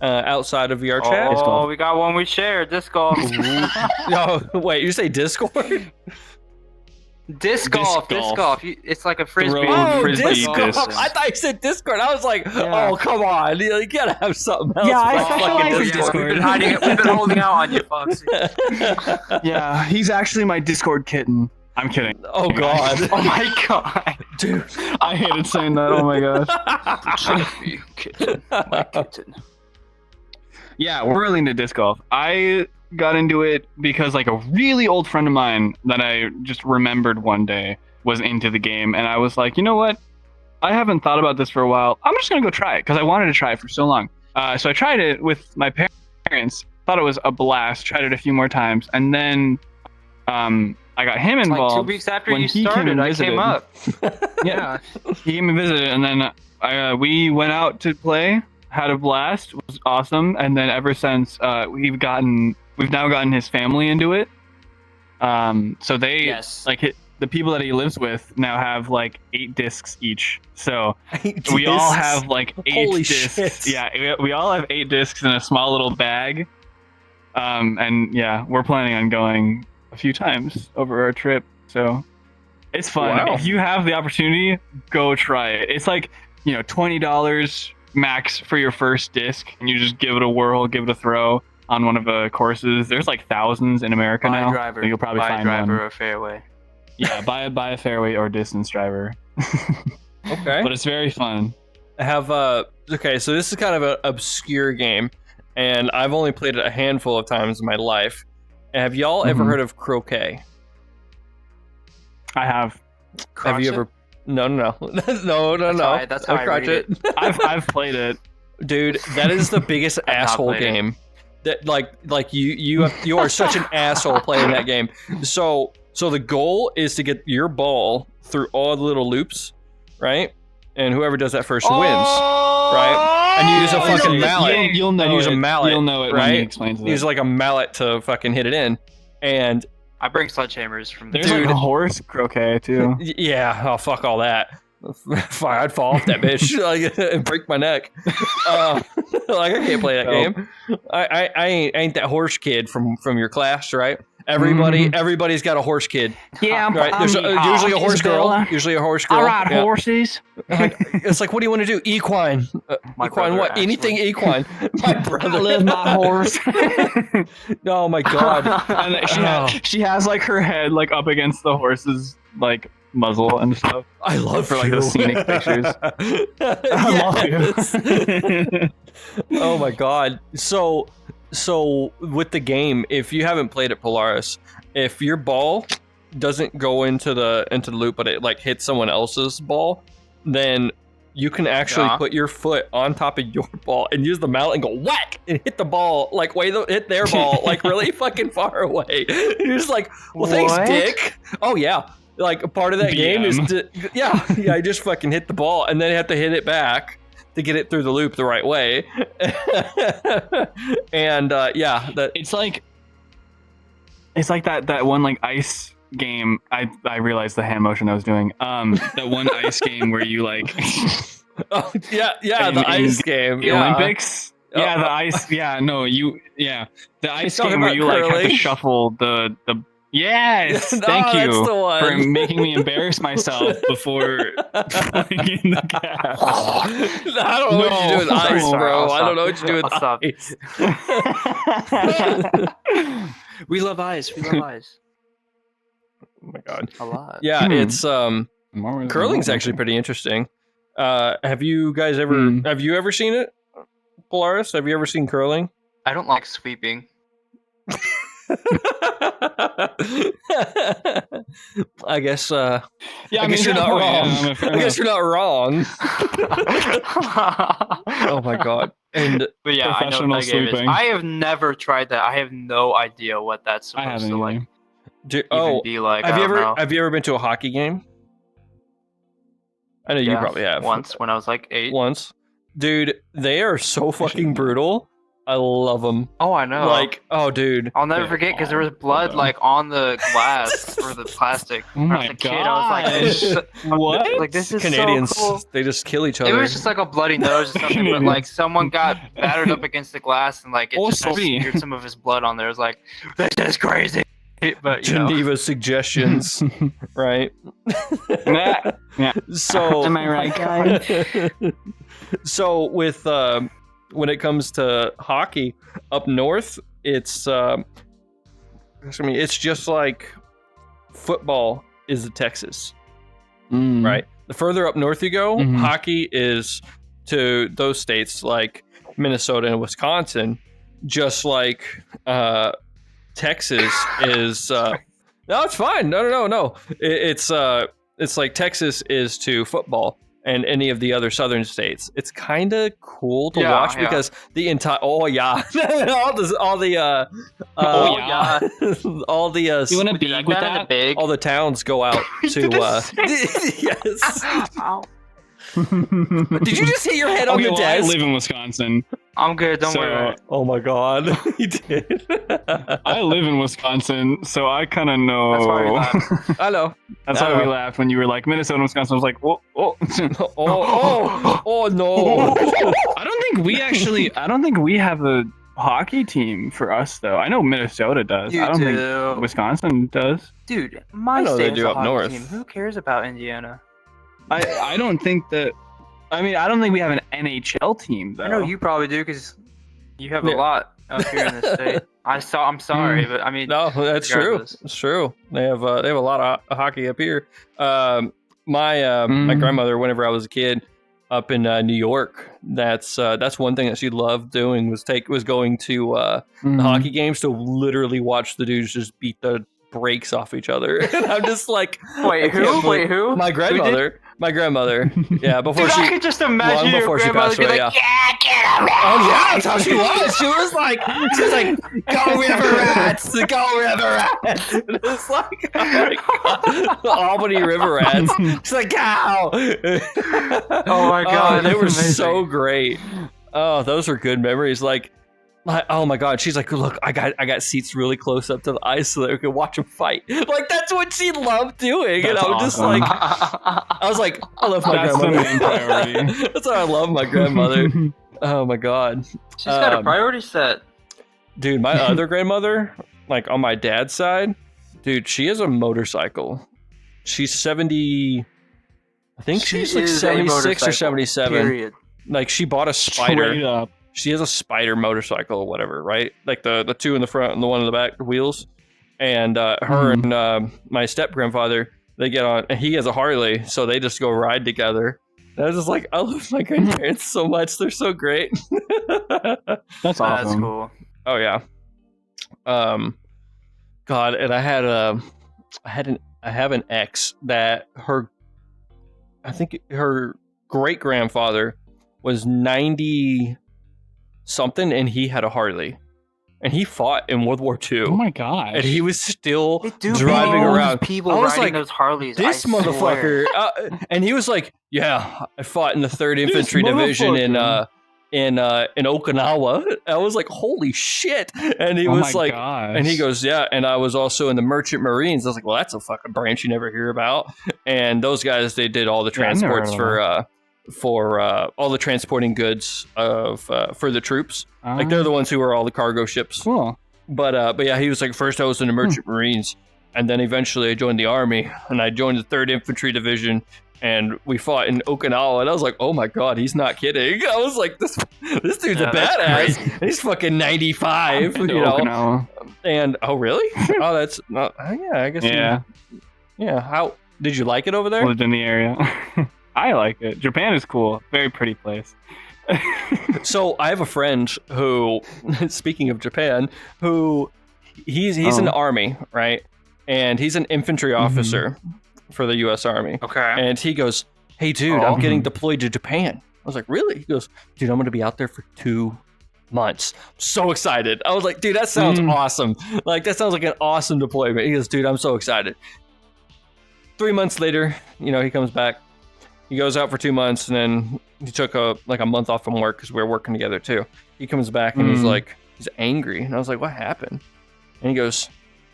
outside of VR chat? Oh, we got one we share. Disc golf. No, wait, you say Discord? Disc golf. It's like a frisbee. Oh, Frisbee disc disc. golf. I thought you said Discord. I was like, oh, come on. You gotta have something else. Yeah, I but fucking specialize in Discord. We've been hiding it. We've been holding out on you, Foxy. Yeah, he's actually my Discord kitten. I'm kidding. Oh, God. Oh my god, Dude. I hated saying that. Oh my gosh. kitten. My kitten. Yeah, we're really into disc golf. I got into it because like a really old friend of mine that I just remembered one day was into the game, and I was like, you know what? I haven't thought about this for a while. I'm just gonna go try it because I wanted to try it for so long. So I tried it with my parents. Thought it was a blast. Tried it a few more times, and then I got him involved. Like 2 weeks after when you he started, I visited. came up. Yeah, he came and visited, and then we went out to play. Had a blast. It was awesome, and then ever since we've now gotten his family into it. So they the people that he lives with now have like 8 discs each. So we all have like 8 Holy discs. shit. Yeah, we all have 8 discs in a small little bag. And yeah, we're planning on going a few times over our trip. So it's fun. Wow. If you have the opportunity, go try it. It's like, $20 max for your first disc, and you just give it a whirl, give it a throw on one of the courses. There's like thousands in America now. Driver. So you'll probably buy find driver one. or fairway. Yeah, buy a fairway or distance driver. Okay. But it's very fun. I have okay, so this is kind of an obscure game, and I've only played it a handful of times in my life. Have y'all ever heard of croquet? I have. Have you ever? No. no. That's how I crotch read it. I've played it. Dude, that is the biggest I've not asshole played it. game. That like you are such an asshole playing that game. So the goal is to get your ball through all the little loops, right? And whoever does that first wins, right? And you use a fucking mallet. You'll know and use it. a mallet. You'll know it right? when he explains it. Use like a mallet to fucking hit it in, and I bring sledgehammers from. there's like a horse croquet too. yeah, oh fuck all that. I'd fall off that bitch and break my neck. Like I can't play that game. I ain't that horse kid from your class, right? Everybody's got a horse kid. Yeah, Right. There's usually a horse girl. Usually a horse girl. I ride Yeah. horses. It's like, what do you want to do? Equine. My Equine brother, what? actually. Anything equine. My brother. I love my horse. Oh my god. And she has like her head like up against the horse's like muzzle and stuff. I love for like the scenic pictures. I love you. Oh my god. So with the game, if you haven't played it, Polaris, if your ball doesn't go into the loop, but it like hits someone else's ball, then you can actually put your foot on top of your ball and use the mallet and go whack and hit the ball like hit their ball like really fucking far away. You're just like, well, thanks, What? dick. Oh yeah. Like a part of that game is I just fucking hit the ball and then you have to hit it back to get it through the loop the right way. And it's like that one like ice game. I realized the hand motion I was doing. That one ice game where you like oh the ice game. the Olympics. Yeah, the ice. Yeah, no, the ice talking game where about you like have curling? to shuffle the. Yes, No, thank that's you the one. for making me embarrass myself before playing in the cast. I don't know what you do with No. ice, bro. I'll I don't know what stop. you do with I'll ice. We love ice. We love ice. Oh my god. A lot. Yeah, it's More curling's actually pretty interesting. Have you guys ever have you ever seen it? Polaris, have you ever seen curling? I don't like sweeping. I guess Yeah, I guess you're not wrong. I guess you're not wrong. Oh my god. But yeah, I know Professional what that game is. sleeping. I have never tried that. I have no idea what that's I supposed haven't to like either. even be like. I don't know. have you ever been to a hockey game? I know you Yeah, probably have. once when I was like 8. Once. Dude, they are so fucking brutal. I love them. Oh, I know. Like, oh, dude. I'll never Yeah, forget because there was blood on. like on the glass or the plastic. Oh When I my was a kid, I was like, this is, What? like this is Canadians, so cool. they just kill each It other. was just like a bloody nose or something, but Canadians. like someone got battered up against the glass and like it Oh, just sorry. smeared some of his blood on there. It was like, this is crazy. But you know, Geneva suggestions, right? Nah. Yeah. So, Am I right, guys? so with when it comes to hockey up north, it's it's just like football is in Texas, right? The further up north you go, Mhm. hockey is to those states like Minnesota and Wisconsin, just like Texas is. No, it's fine. No. It's like Texas is to football and any of the other southern states. It's kind of cool to Yeah, watch yeah. because the entire all the You want to Dude, be I with got in the that? big. all the towns go out to yes. Ow. Did you just hit your head on Okay, the well, I desk? live in Wisconsin. I'm good. Don't So- worry about it. Oh my god, he did. I live in Wisconsin, so I kind of know. That's why we laughed. I know. That's why we laughed when you were like Minnesota and Wisconsin. I was like, oh. Oh no. I don't think we have a hockey team for us though. I know Minnesota does. You I don't do. think Wisconsin does. Dude, my I know they state do has a up hockey north. team. Who cares about Indiana? I don't think that. I mean, I don't think we have an NHL team though. I know you probably do because you have Yeah. a lot up here in the state. I'm sorry, but I mean, No, that's true. regardless. It's true. They have a lot of hockey up here. My grandmother, whenever I was a kid, up in New York, that's one thing that she loved doing was going to Mhm. hockey games to literally watch the dudes just beat the brakes off each other. And I'm just like, I Wait, can't who? believe- Wait, who? My grandmother. My grandmother. Yeah, before Dude, she. I could just imagine long your before she grandmother passed be away, like, yeah. get around. Oh yeah, that's how she was. She was like, go River Rats, go River Rats. And it's like, oh my God. Albany River Rats. She's like, cow. Oh my God, they were that's amazing. so great. Oh, those were good memories. Like, oh my God, she's like, look, I got seats really close up to the ice so that we could watch them fight. Like that's what she loved doing, and That's I'm just awesome. like, I was like, I love my That's the grandmother. main priority. That's why I love my grandmother. Oh my God. She's got a Um, priority set. Dude, my other grandmother, like on my dad's side, dude, she has a motorcycle. She's 70. I think She she's like is a 76 or motorcycle, 77. Period. Like she bought a Straight Spider. up. She has a Spider motorcycle or whatever, right? Like the two in the front and the one in the back, the wheels. And her and my step grandfather, they get on, and he has a Harley, so they just go ride together. And I was just like, I love my grandparents so much. They're so great. That's awesome. That's cool. Oh yeah. God, and I have an ex that I think her great grandfather was 90 something, and he had a Harley, and he fought in World War II. Oh my gosh. And he was still They do driving be all around. these people I was riding like, those Harleys. This I swear. motherfucker, and he was like, "Yeah, I fought in the 3rd Infantry Division in Okinawa." I was like, "Holy shit!" And he was like, gosh. and he goes, "Yeah," and I was also in the Merchant Marines. I was like, "Well, that's a fucking branch you never hear about." And those guys, they did all the Yeah, I've never transports heard of for all the transporting goods of for the troops. Like they're the ones who were all the cargo ships. cool. But yeah, he was like, first I was in the Merchant Marines, and then eventually I joined the Army, and I joined the 3rd Infantry Division, and we fought in Okinawa, and I was like, oh my God, he's not kidding. I was like, this dude's a Yeah, that's badass. crazy. And he's fucking 95, you know. Okinawa. And oh really? Oh, that's not. Yeah, I guess. Yeah. Yeah. How did you like it over there? Lived in the area. I like it. Japan is cool. Very pretty place. So I have a friend who, speaking of Japan, who he's in the Army, right? And he's an infantry officer for the U.S. Army. Okay. And he goes, "Hey, dude, I'm getting deployed to Japan." was like, really? He goes, dude, I'm going to be out there for 2 months. So excited. I was like, dude, that sounds awesome. Like, that sounds like an awesome deployment. He goes, dude, I'm so excited. 3 months later, he comes back. He goes out for 2 months, and then he took a month off from work because we were working together too. He comes back and he's angry. And I was like, what happened? And he goes,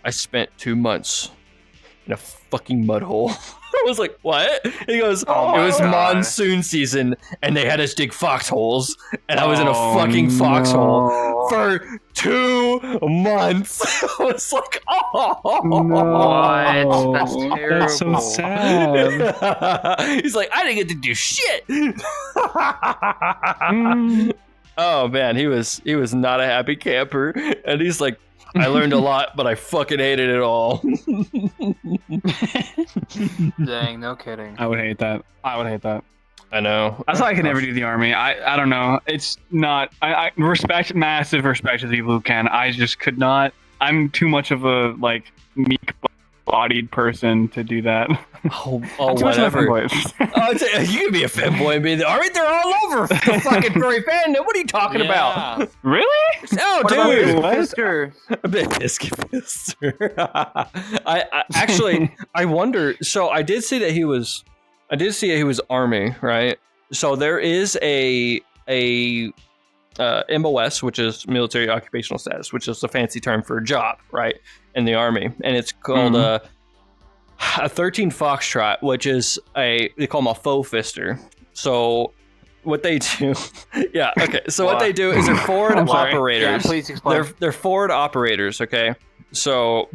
I spent 2 months in a fucking mud hole. I was like, what? He goes, it was monsoon season and they had us dig foxholes and I was in a fucking foxhole for 2 months. I was like, What? That's terrible. That's so sad. He's like, I didn't get to do shit. Oh man, he was not a happy camper. And he's like, I learned a lot, but I fucking hated it all. Dang, no kidding. I would hate that. I know. That's why I could never do the army. I don't know. It's not. I massive respect to the people who can. I just could not. I'm too much of a meek-bodied person to do that. Oh whatever. You can be a fanboy and be in the army. They're all over the fucking furry fandom. What are you talking about? Really? Oh, What dude. about Fisker? A bit Fisker. I actually, I wonder. So I did see that he was army, right? So there is a MOS, which is military occupational status, which is a fancy term for a job, right, in the army, and it's called a 13 Foxtrot, which is they call them a faux fister. So what they do, yeah, okay. So what they do is they're forward operators. Yeah, please explain. They're forward operators, okay. So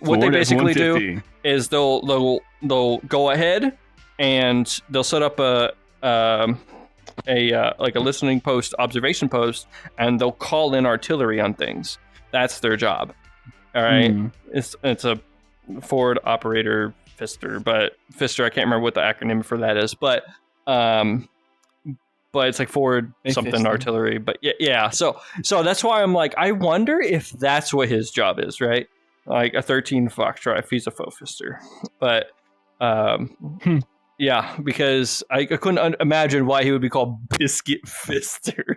what they basically do is they'll go ahead and they'll set up a listening post, observation post, and they'll call in artillery on things. That's their job. All right. It's a forward operator fister, but fister, I can't remember what the acronym for that is, but it's like forward something artillery. But yeah. So that's why I'm like, I wonder if that's what his job is, right? Like a 13 Foxtrot if he's a faux fister. But yeah, because I couldn't imagine why he would be called Biscuit Fister.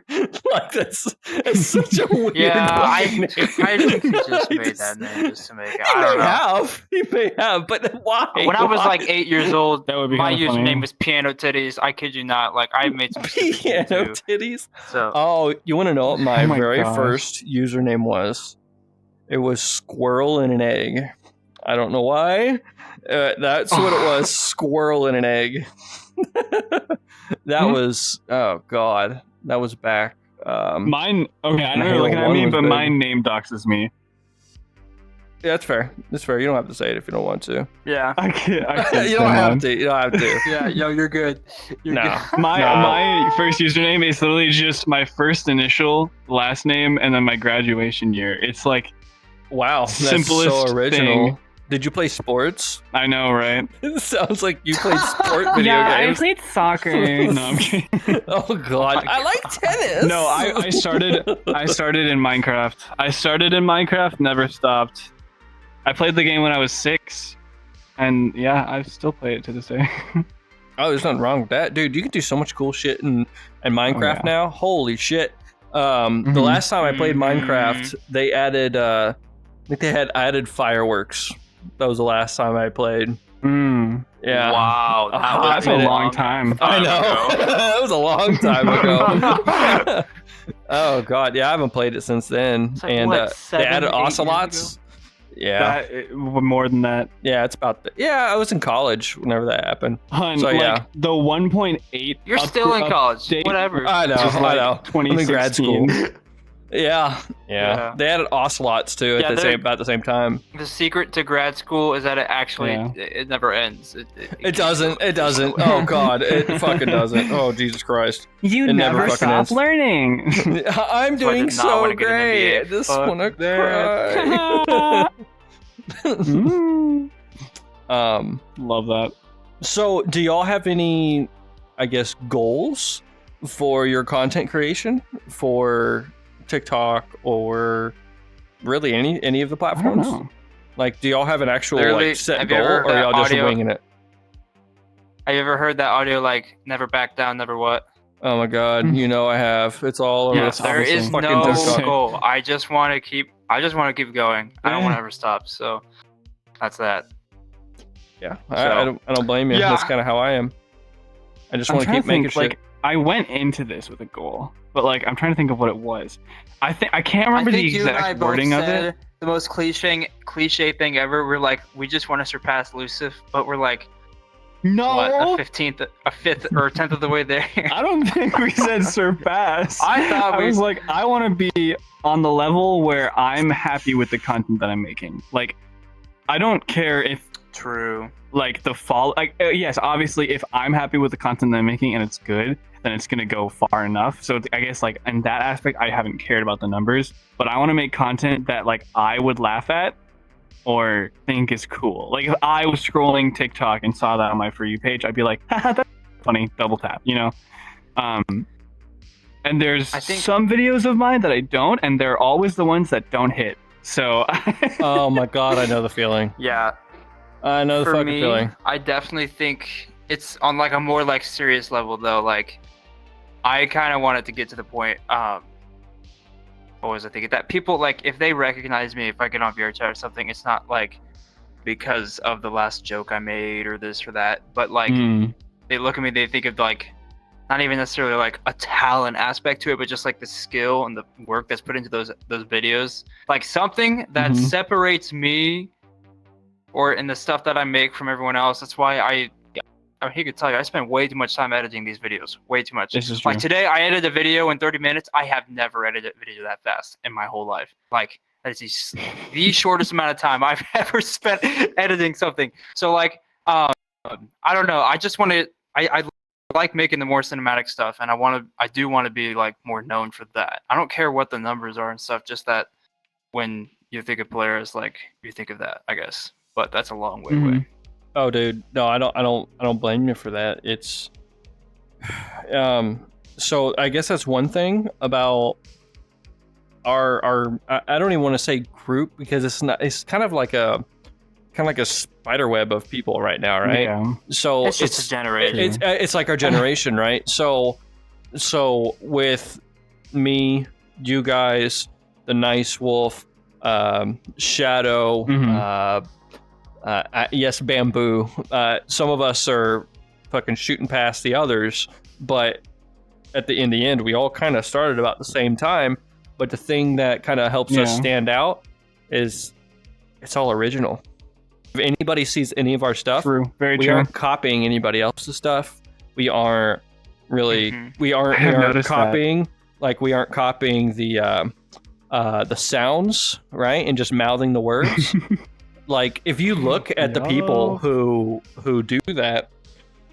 Like that's such a weird name. I think he just made that name just to make it. I don't know. He may have, but why? When I was like 8 years old, That would be my kinda funny. username was Piano Titties. I kid you not. Like I made some Piano too. titties. So Oh, you want to know what my, Oh my very gosh. first username was? It was Squirrel in an Egg. I don't know why. That's what it was. Squirrel in an egg. That was, oh god, that was back. Mine. Okay, I know Halo you're looking at 1 me, was but big. mine name doxes me. Yeah, that's fair. That's fair. You don't have to say it if you don't want to. yeah, I can't. You don't have to. You don't have to. yeah, yo, you're good. You're No. good. My first username is literally just my first initial, last name, and then my graduation year. It's like, Wow, that's Simplest so original. thing. Did you play sports? I know, right? It sounds like you played sport video games. played soccer. No, I'm kidding. Oh god, I like tennis. No, I started in Minecraft. Never stopped. I played the game when I was 6, and yeah, I still play it to this day. Oh, there's nothing wrong with that, dude. You can do so much cool shit in Minecraft now. Holy shit! The last time I played Minecraft, they added I think they had added fireworks. That was the last time I played. Yeah. Wow, That's a long time. I know. That was a long time ago. Oh god, yeah, I haven't played it since then. It's like, And what, they 7, 8 added years ocelots. Yeah, More than that. yeah, it's about yeah. I was in college whenever that happened. Hun, So, like, yeah. the 1.8. You're still in college. update Whatever. I know, Just I like know. I'm in grad school. 2016. Yeah. Yeah. They added ocelots too Yeah, at about the same time. The secret to grad school is that it actually Yeah. it never ends. It doesn't. It doesn't. Oh god, it fucking doesn't. Oh Jesus Christ. You It never never fucking stop ends. learning. I'm So I doing did not so wanna get an great. I MBA. just Fuck wanna that. cry. Love that. So do y'all have any, I guess, goals for your content creation for TikTok or really any of the I don't platforms? know. Like, do y'all have an actual Literally, like set have you goal, ever heard or that y'all just audio? winging it? Have you ever heard that audio like never back down, never what? Oh my god, I have. It's all over Yeah, this There is fucking no TikTok. goal. I just want to keep going. I don't want to ever stop. So that's that. Yeah, So- I don't blame you. Yeah. That's kind of how I am. I just I'm want to trying keep making think, shit. like, I went into this with a goal, but like I'm trying to think of what it was. I can't remember I the think you and I exact both wording of said it. the most cliche thing ever. We're like, we just want to surpass Lucifer, but we're like, what, a 15th, a 5th, or a 10th of the way there. I don't think we said surpass. I thought I was like, I want to be on the level where I'm happy with the content that I'm making. Like, I don't care if True. like the fall. Like, yes, obviously, if I'm happy with the content that I'm making and it's good, then it's gonna go far enough. So I guess like in that aspect, I haven't cared about the numbers, but I want to make content that like I would laugh at or think is cool. Like if I was scrolling TikTok and saw that on my For You page, I'd be like, haha, that's funny, double tap, And there's I think- some videos of mine that I don't, and they're always the ones that don't hit. So Oh my god, I know the feeling. Yeah. I know the For fucking me, feeling. I definitely think it's on like a more like serious level though. Like, I kind of wanted to get to the point. What was I thinking? That people like if they recognize me, if I get on VR chat or something, it's not like because of the last joke I made or this or that, but like they look at me, they think of like not even necessarily like a talent aspect to it, but just like the skill and the work that's put into those videos, like something that separates me or in the stuff that I make from everyone else. That's why I mean, he could tell you, I spend way too much time editing these videos. Way too much. This is true. Like today, I edited a video in 30 minutes. I have never edited a video that fast in my whole life. Like, that is the shortest amount of time I've ever spent editing something. So, like, I don't know. I just want to. I like making the more cinematic stuff, and I do want to be like more known for that. I don't care what the numbers are and stuff. Just that when you think of Polaris, like you think of that, I guess. But that's a long way away. Oh, dude, no, I don't blame you for that. It's, so I guess that's one thing about our. I don't even want to say group because it's not. It's kind of like a spider web of people right now, right? Yeah. So It's just a generation. It's like our generation, right? So with me, you guys, the Nice Wolf, Shadow, yes, Bamboo. Some of us are fucking shooting past the others, but in the end, we all kind of started about the same time. But the thing that kind of helps us stand out is it's all original. If anybody sees any of our stuff, Very we true. aren't copying anybody else's stuff. We aren't really. We aren't noticed copying. Like we aren't copying the sounds, right, and just mouthing the words. Like if you look at the people who do that,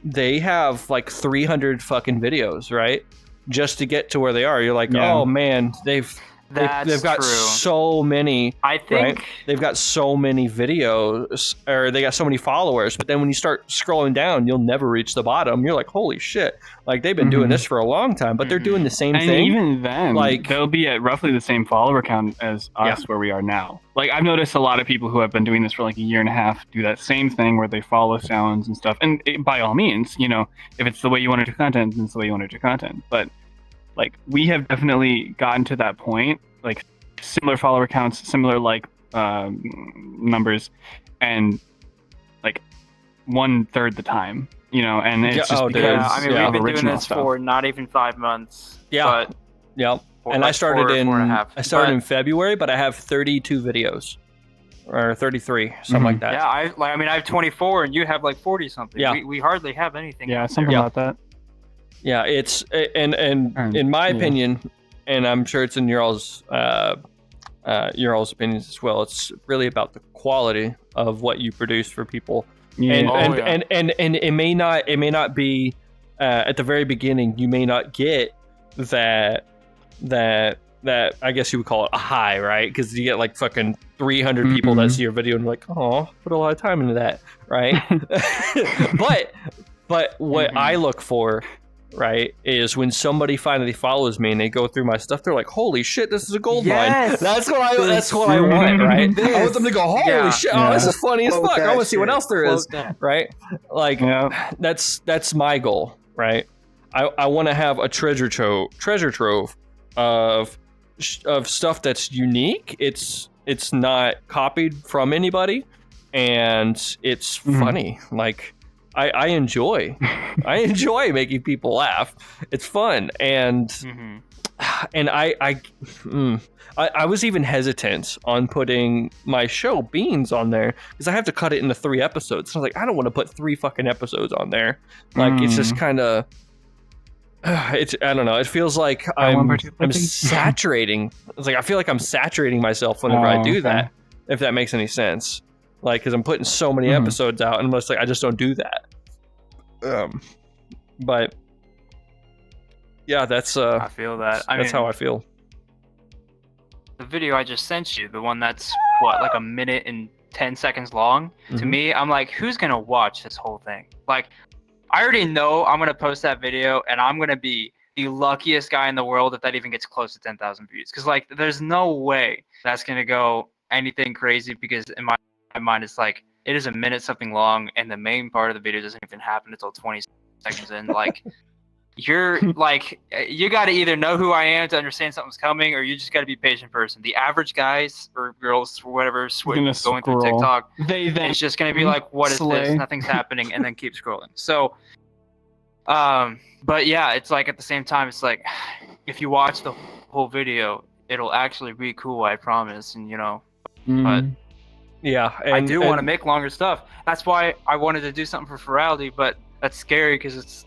they have like 300 fucking videos, right? Just to get to where they are. You're like, oh man, they've got true. so many. I think right? They've got so many videos, or they got so many followers. But then when you start scrolling down, you'll never reach the bottom. You're like, holy shit! Like they've been doing this for a long time, but they're doing the same And thing. even then, like they'll be at roughly the same follower count as us where we are now. Like I've noticed a lot of people who have been doing this for like a year and a half do that same thing where they follow sounds and stuff. And by all means, if it's the way you want to do content, then it's the way you want to do content. But like we have definitely gotten to that point, like similar follower counts, similar like numbers, and like 1/3 the time, and it's just because I mean we've been doing original this stuff. for not even 5 months. Yeah. But Yep. for And like I started 4 and a half. I started But- in February, but I have 32 videos, or 33, something like that. Yeah, I have 24 and you have like 40 something. Yeah. We hardly have anything. Yeah, out something there. about that. Yeah, it's and in my opinion, and I'm sure it's in your all's opinions as well. It's really about the quality of what you produce for people. Yeah. And it may not be at the very beginning. You may not get that I guess you would call it a high, right? Because you get like fucking 300 people that see your video and like, oh, put a lot of time into that, right? but what I look for, right, is when somebody finally follows me and they go through my stuff, they're like, holy shit, this is a gold mine. That's what I want, right? I want them to go, holy shit, oh, this is funny as fuck. I want to see what else there is, right? Like that's my goal, right? I want to have a treasure trove of stuff that's unique. It's not copied from anybody, and it's funny. Like I enjoy making people laugh. It's fun, and I was even hesitant on putting my show Beans on there because I have to cut it into 3 episodes. So I was like, I don't want to put 3 fucking episodes on there. Like it's just kind of, I don't know. It feels like I'm saturating. It's like I feel like I'm saturating myself whenever I do that. If that makes any sense, like because I'm putting so many episodes out, and I'm just like I just don't do that. But yeah, that's I feel that. That's how I feel. The video I just sent you, the one that's what, like 1 minute and 10 seconds long. To me, I'm like, who's gonna watch this whole thing? Like, I already know I'm gonna post that video, and I'm gonna be the luckiest guy in the world if that even gets close to 10,000 views. Because like, there's no way that's gonna go anything crazy. Because in my mind, it's like it is 1 minute something long, and the main part of the video doesn't even happen until 20 seconds in. Like. You're like, you got to either know who I am to understand something's coming, or you just got to be a patient person. The average guys or girls or whatever going through TikTok, it's just going to be like, what is this? Nothing's happening, and then keep scrolling. So, but yeah, it's like at the same time, it's like, if you watch the whole video, it'll actually be cool, I promise. And but yeah, I do want to make longer stuff. That's why I wanted to do something for Ferality, but that's scary because it's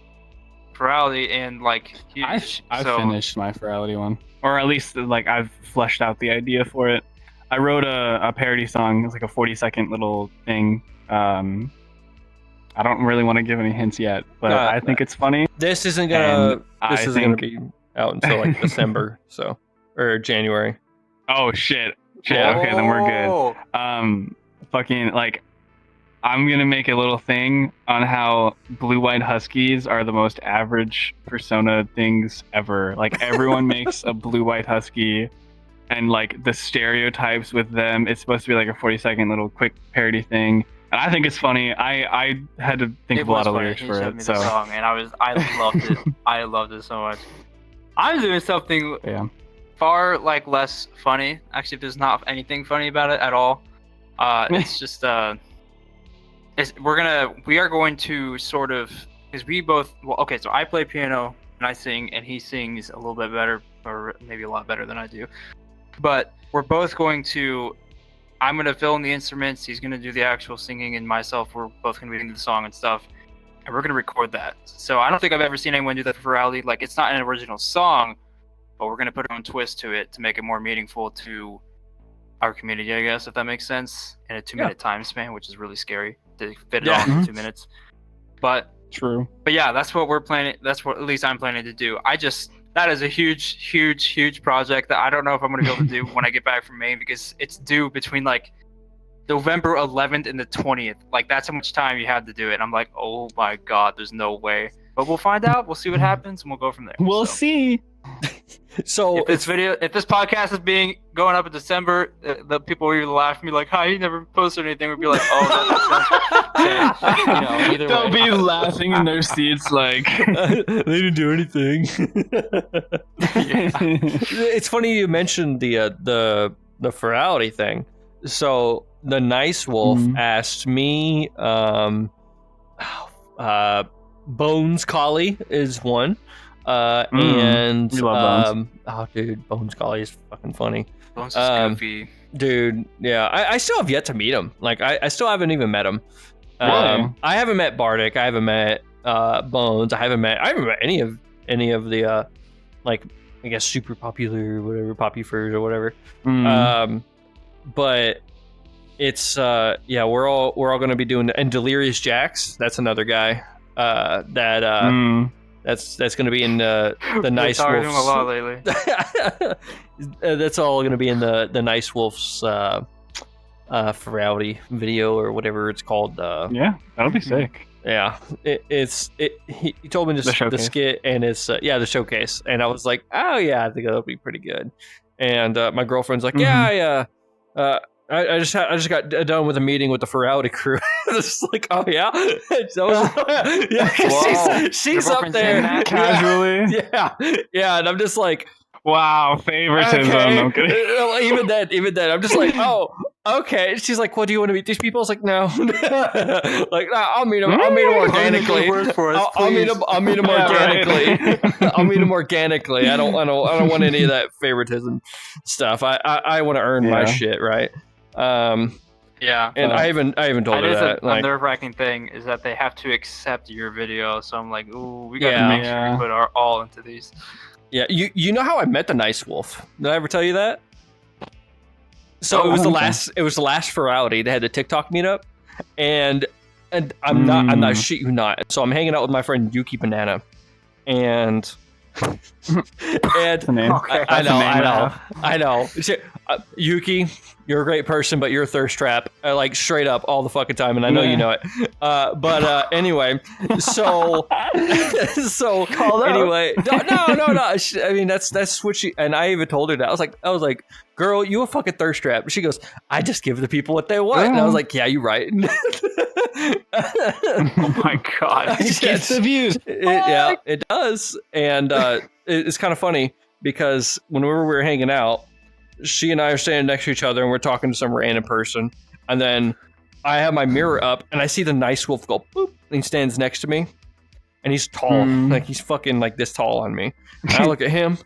Ferality and like huge. I've finished my Ferality one, or at least like I've fleshed out the idea for it. I wrote a parody song. It's like a 40-second little thing. I don't really want to give any hints yet, but I think it's funny. This isn't gonna be out until like December, or January. Oh shit. Okay, then we're good. Fucking like. I'm going to make a little thing on how blue-white huskies are the most average persona things ever. Like, everyone makes a blue-white husky, and, like, the stereotypes with them, it's supposed to be, like, a 40-second little quick parody thing. And I think it's funny. I had to think of a lot of lyrics for it. So. Song, and I loved it. I loved it so much. I'm doing something far, like, less funny. Actually, there's not anything funny about it at all. It's just... we are going to sort of, because we both, so I play piano and I sing, and he sings a little bit better, or maybe a lot better than I do. But we're both going to, I'm going to fill in the instruments, he's going to do the actual singing, and myself, we're both going to be doing the song and stuff, and we're going to record that. So I don't think I've ever seen anyone do that for Ferality. Like, it's not an original song, but we're going to put our own twist to it to make it more meaningful to our community, I guess, if that makes sense, in a 2-minute time span, which is really scary to fit it all in 2 minutes. But yeah, that's what we're planning. That's what at least I'm planning to do. That is a huge project that I don't know if I'm going to be able to do when I get back from Maine, because it's due between like November 11th and the 20th. Like, that's how much time you have to do it. And I'm like, oh my god, there's no way. But we'll find out. We'll see what happens, and we'll go from there. We'll see. So if this podcast is going up in December, the people will either laugh at me like, "Hi, you never posted anything." We'll be like, "Oh, that makes sense." Either They'll way. be laughing in their seats like they didn't do anything. It's funny you mentioned the Ferality thing. So the Nice Wolf asked me, Bones Collie is one. And Bones. oh dude, Bones Collie is fucking funny. Bones is goofy. Dude, yeah. I still have yet to meet him. Like I still haven't even met him. Really? I haven't met Bardic, I haven't met Bones, I haven't met any of the like I guess super popular or whatever, Poppy Furs or whatever. But it's we're all gonna be doing, and Delirious Jax, that's another guy that's going to be in the Nice Wolf's. Doing a lot lately. That's all going to be in the Nice Wolf's Ferality video or whatever it's called. Yeah, that'll be sick. Yeah, he told me the skit, and it's the showcase, and I was like, oh yeah, I think that'll be pretty good. And my girlfriend's like, I just got done with a meeting with the Ferality crew. It's like, oh yeah, yeah. She's up there casually. Yeah, and I'm just like, wow, favoritism. okay. I'm kidding. Even then, I'm just like, oh, okay. She's like, well, do you want to meet these people? I was like, no. Like, nah, I'll meet them. I'll meet them organically. I'll meet them organically. I'll meet them organically. I don't want any of that favoritism stuff. I want to earn my shit, right? Yeah, and I even told her that. A nerve-wracking thing is that they have to accept your video. So I'm like, ooh, we gotta make sure we put our all into these. Yeah, you know how I met the Nice Wolf? Did I ever tell you that? So it was the last Ferality. They had the TikTok meetup, and I'm not shit you not. So I'm hanging out with my friend Yuki Banana, and I know. Yuki, you're a great person, but you're a thirst trap. Like straight up all the fucking time, and I know you know it. But anyway, so anyway, no. I mean that's what she, and I even told her that. I was like, girl, you a fucking thirst trap. She goes, I just give the people what they want, and I was like, yeah, you're right. Oh my god, it gets the views. It does, and it's kind of funny because whenever we were hanging out, she and I are standing next to each other and we're talking to some random person, and then I have my mirror up and I see the Nice Wolf go boop, and he stands next to me, and he's tall, like he's fucking like this tall on me, and I look at him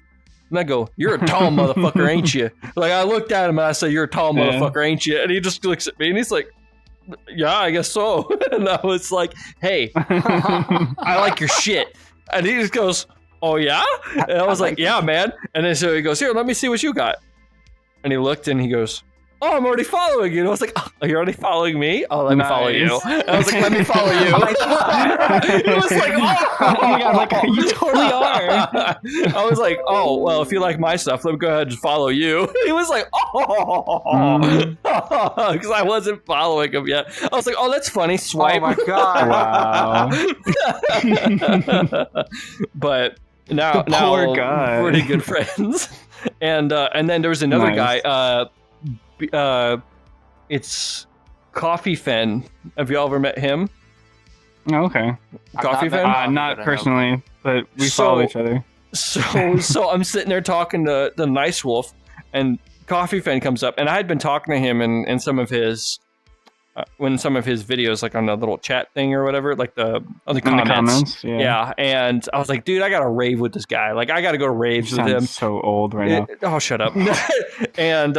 and I go, you're a tall motherfucker, ain't you? Like I looked at him and I said, you're a tall motherfucker, ain't you? And he just looks at me and he's like, yeah, I guess so. And I was like, hey, I like your shit. And he just goes, oh yeah? And I was like, yeah, man. And then so he goes, here, let me see what you got. And he looked and he goes, oh, I'm already following you. And I was like, oh, are you already following me? Oh, let me follow you. And I was like, let me follow you. He was like, oh my god, like you totally are. I was like, oh, well, if you like my stuff, let me go ahead and follow you. He was like, oh, because I wasn't following him yet. I was like, oh, that's funny. Swipe. Oh my god. Wow. But now guy. we're pretty good friends. And then there was another guy. It's Coffee Fen. Have y'all ever met him? Oh, okay. Coffee Fen? Not personally, but we follow each other. So I'm sitting there talking to the Nice Wolf, and Coffee Fen comes up, and I had been talking to him in some of his videos, like on the little chat thing or whatever, like the comments. Yeah, and I was like, dude, I gotta rave with this guy. Like, I gotta go to raves with him. So old right now. Oh, shut up. and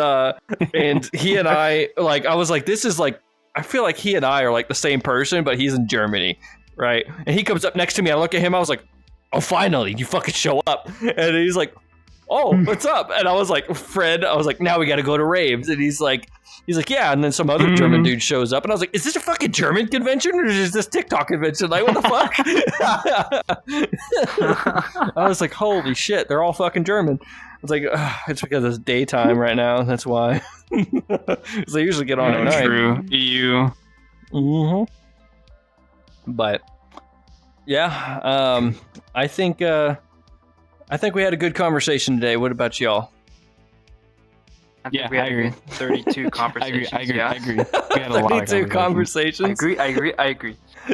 he and I, like, I was like, this is like, I feel like he and I are like the same person, but he's in Germany, right? And he comes up next to me. I look at him. I was like, oh, finally, you fucking show up. And he's like, oh, what's up? And I was like, Fred, I was like, now we got to go to raves. And he's like, yeah. And then some other German dude shows up, and I was like, is this a fucking German convention or is this TikTok convention? Like, what the fuck? I was like, holy shit, they're all fucking German. I was like, it's because it's daytime right now. That's why. Because they usually get on at night. True. EU. But yeah, I think we had a good conversation today. What about y'all? I think we had a good 32 conversations. I agree. We had a lot of conversations. I agree.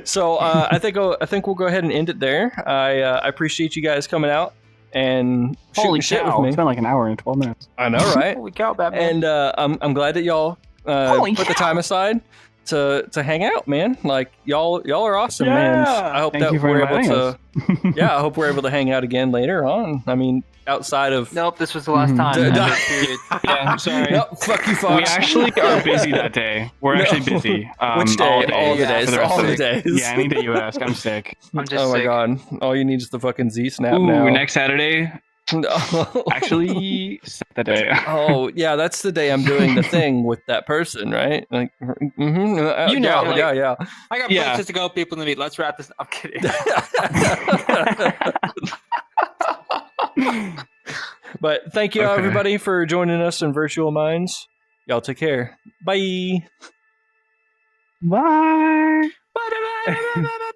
So I think we'll go ahead and end it there. I appreciate you guys coming out and shooting shit with me. It's been like an hour and 12 minutes. I know, right? Holy cow, Batman. And I'm glad that y'all put the time aside to hang out, man. Like y'all are awesome, man. I hope that we're able to. I hope we're able to hang out again later on. I mean, outside of. Nope, this was the last time. Yeah, I'm sorry. Nope, fuck you, Fox. We actually are busy that day. We're actually busy. Which day? All the days. All the days. Yeah, any day you ask. I'm sick. I'm just sick. My god! All you need is the fucking Z snap now. now. Next Saturday. Actually, that day. Oh yeah, that's the day I'm doing the thing with that person, right? Like, you know, yeah. I got places to go, people to meet. Let's wrap this. I'm kidding. But thank you, everybody, for joining us in Virtual Minds. Y'all take care. Bye. Bye. Bye.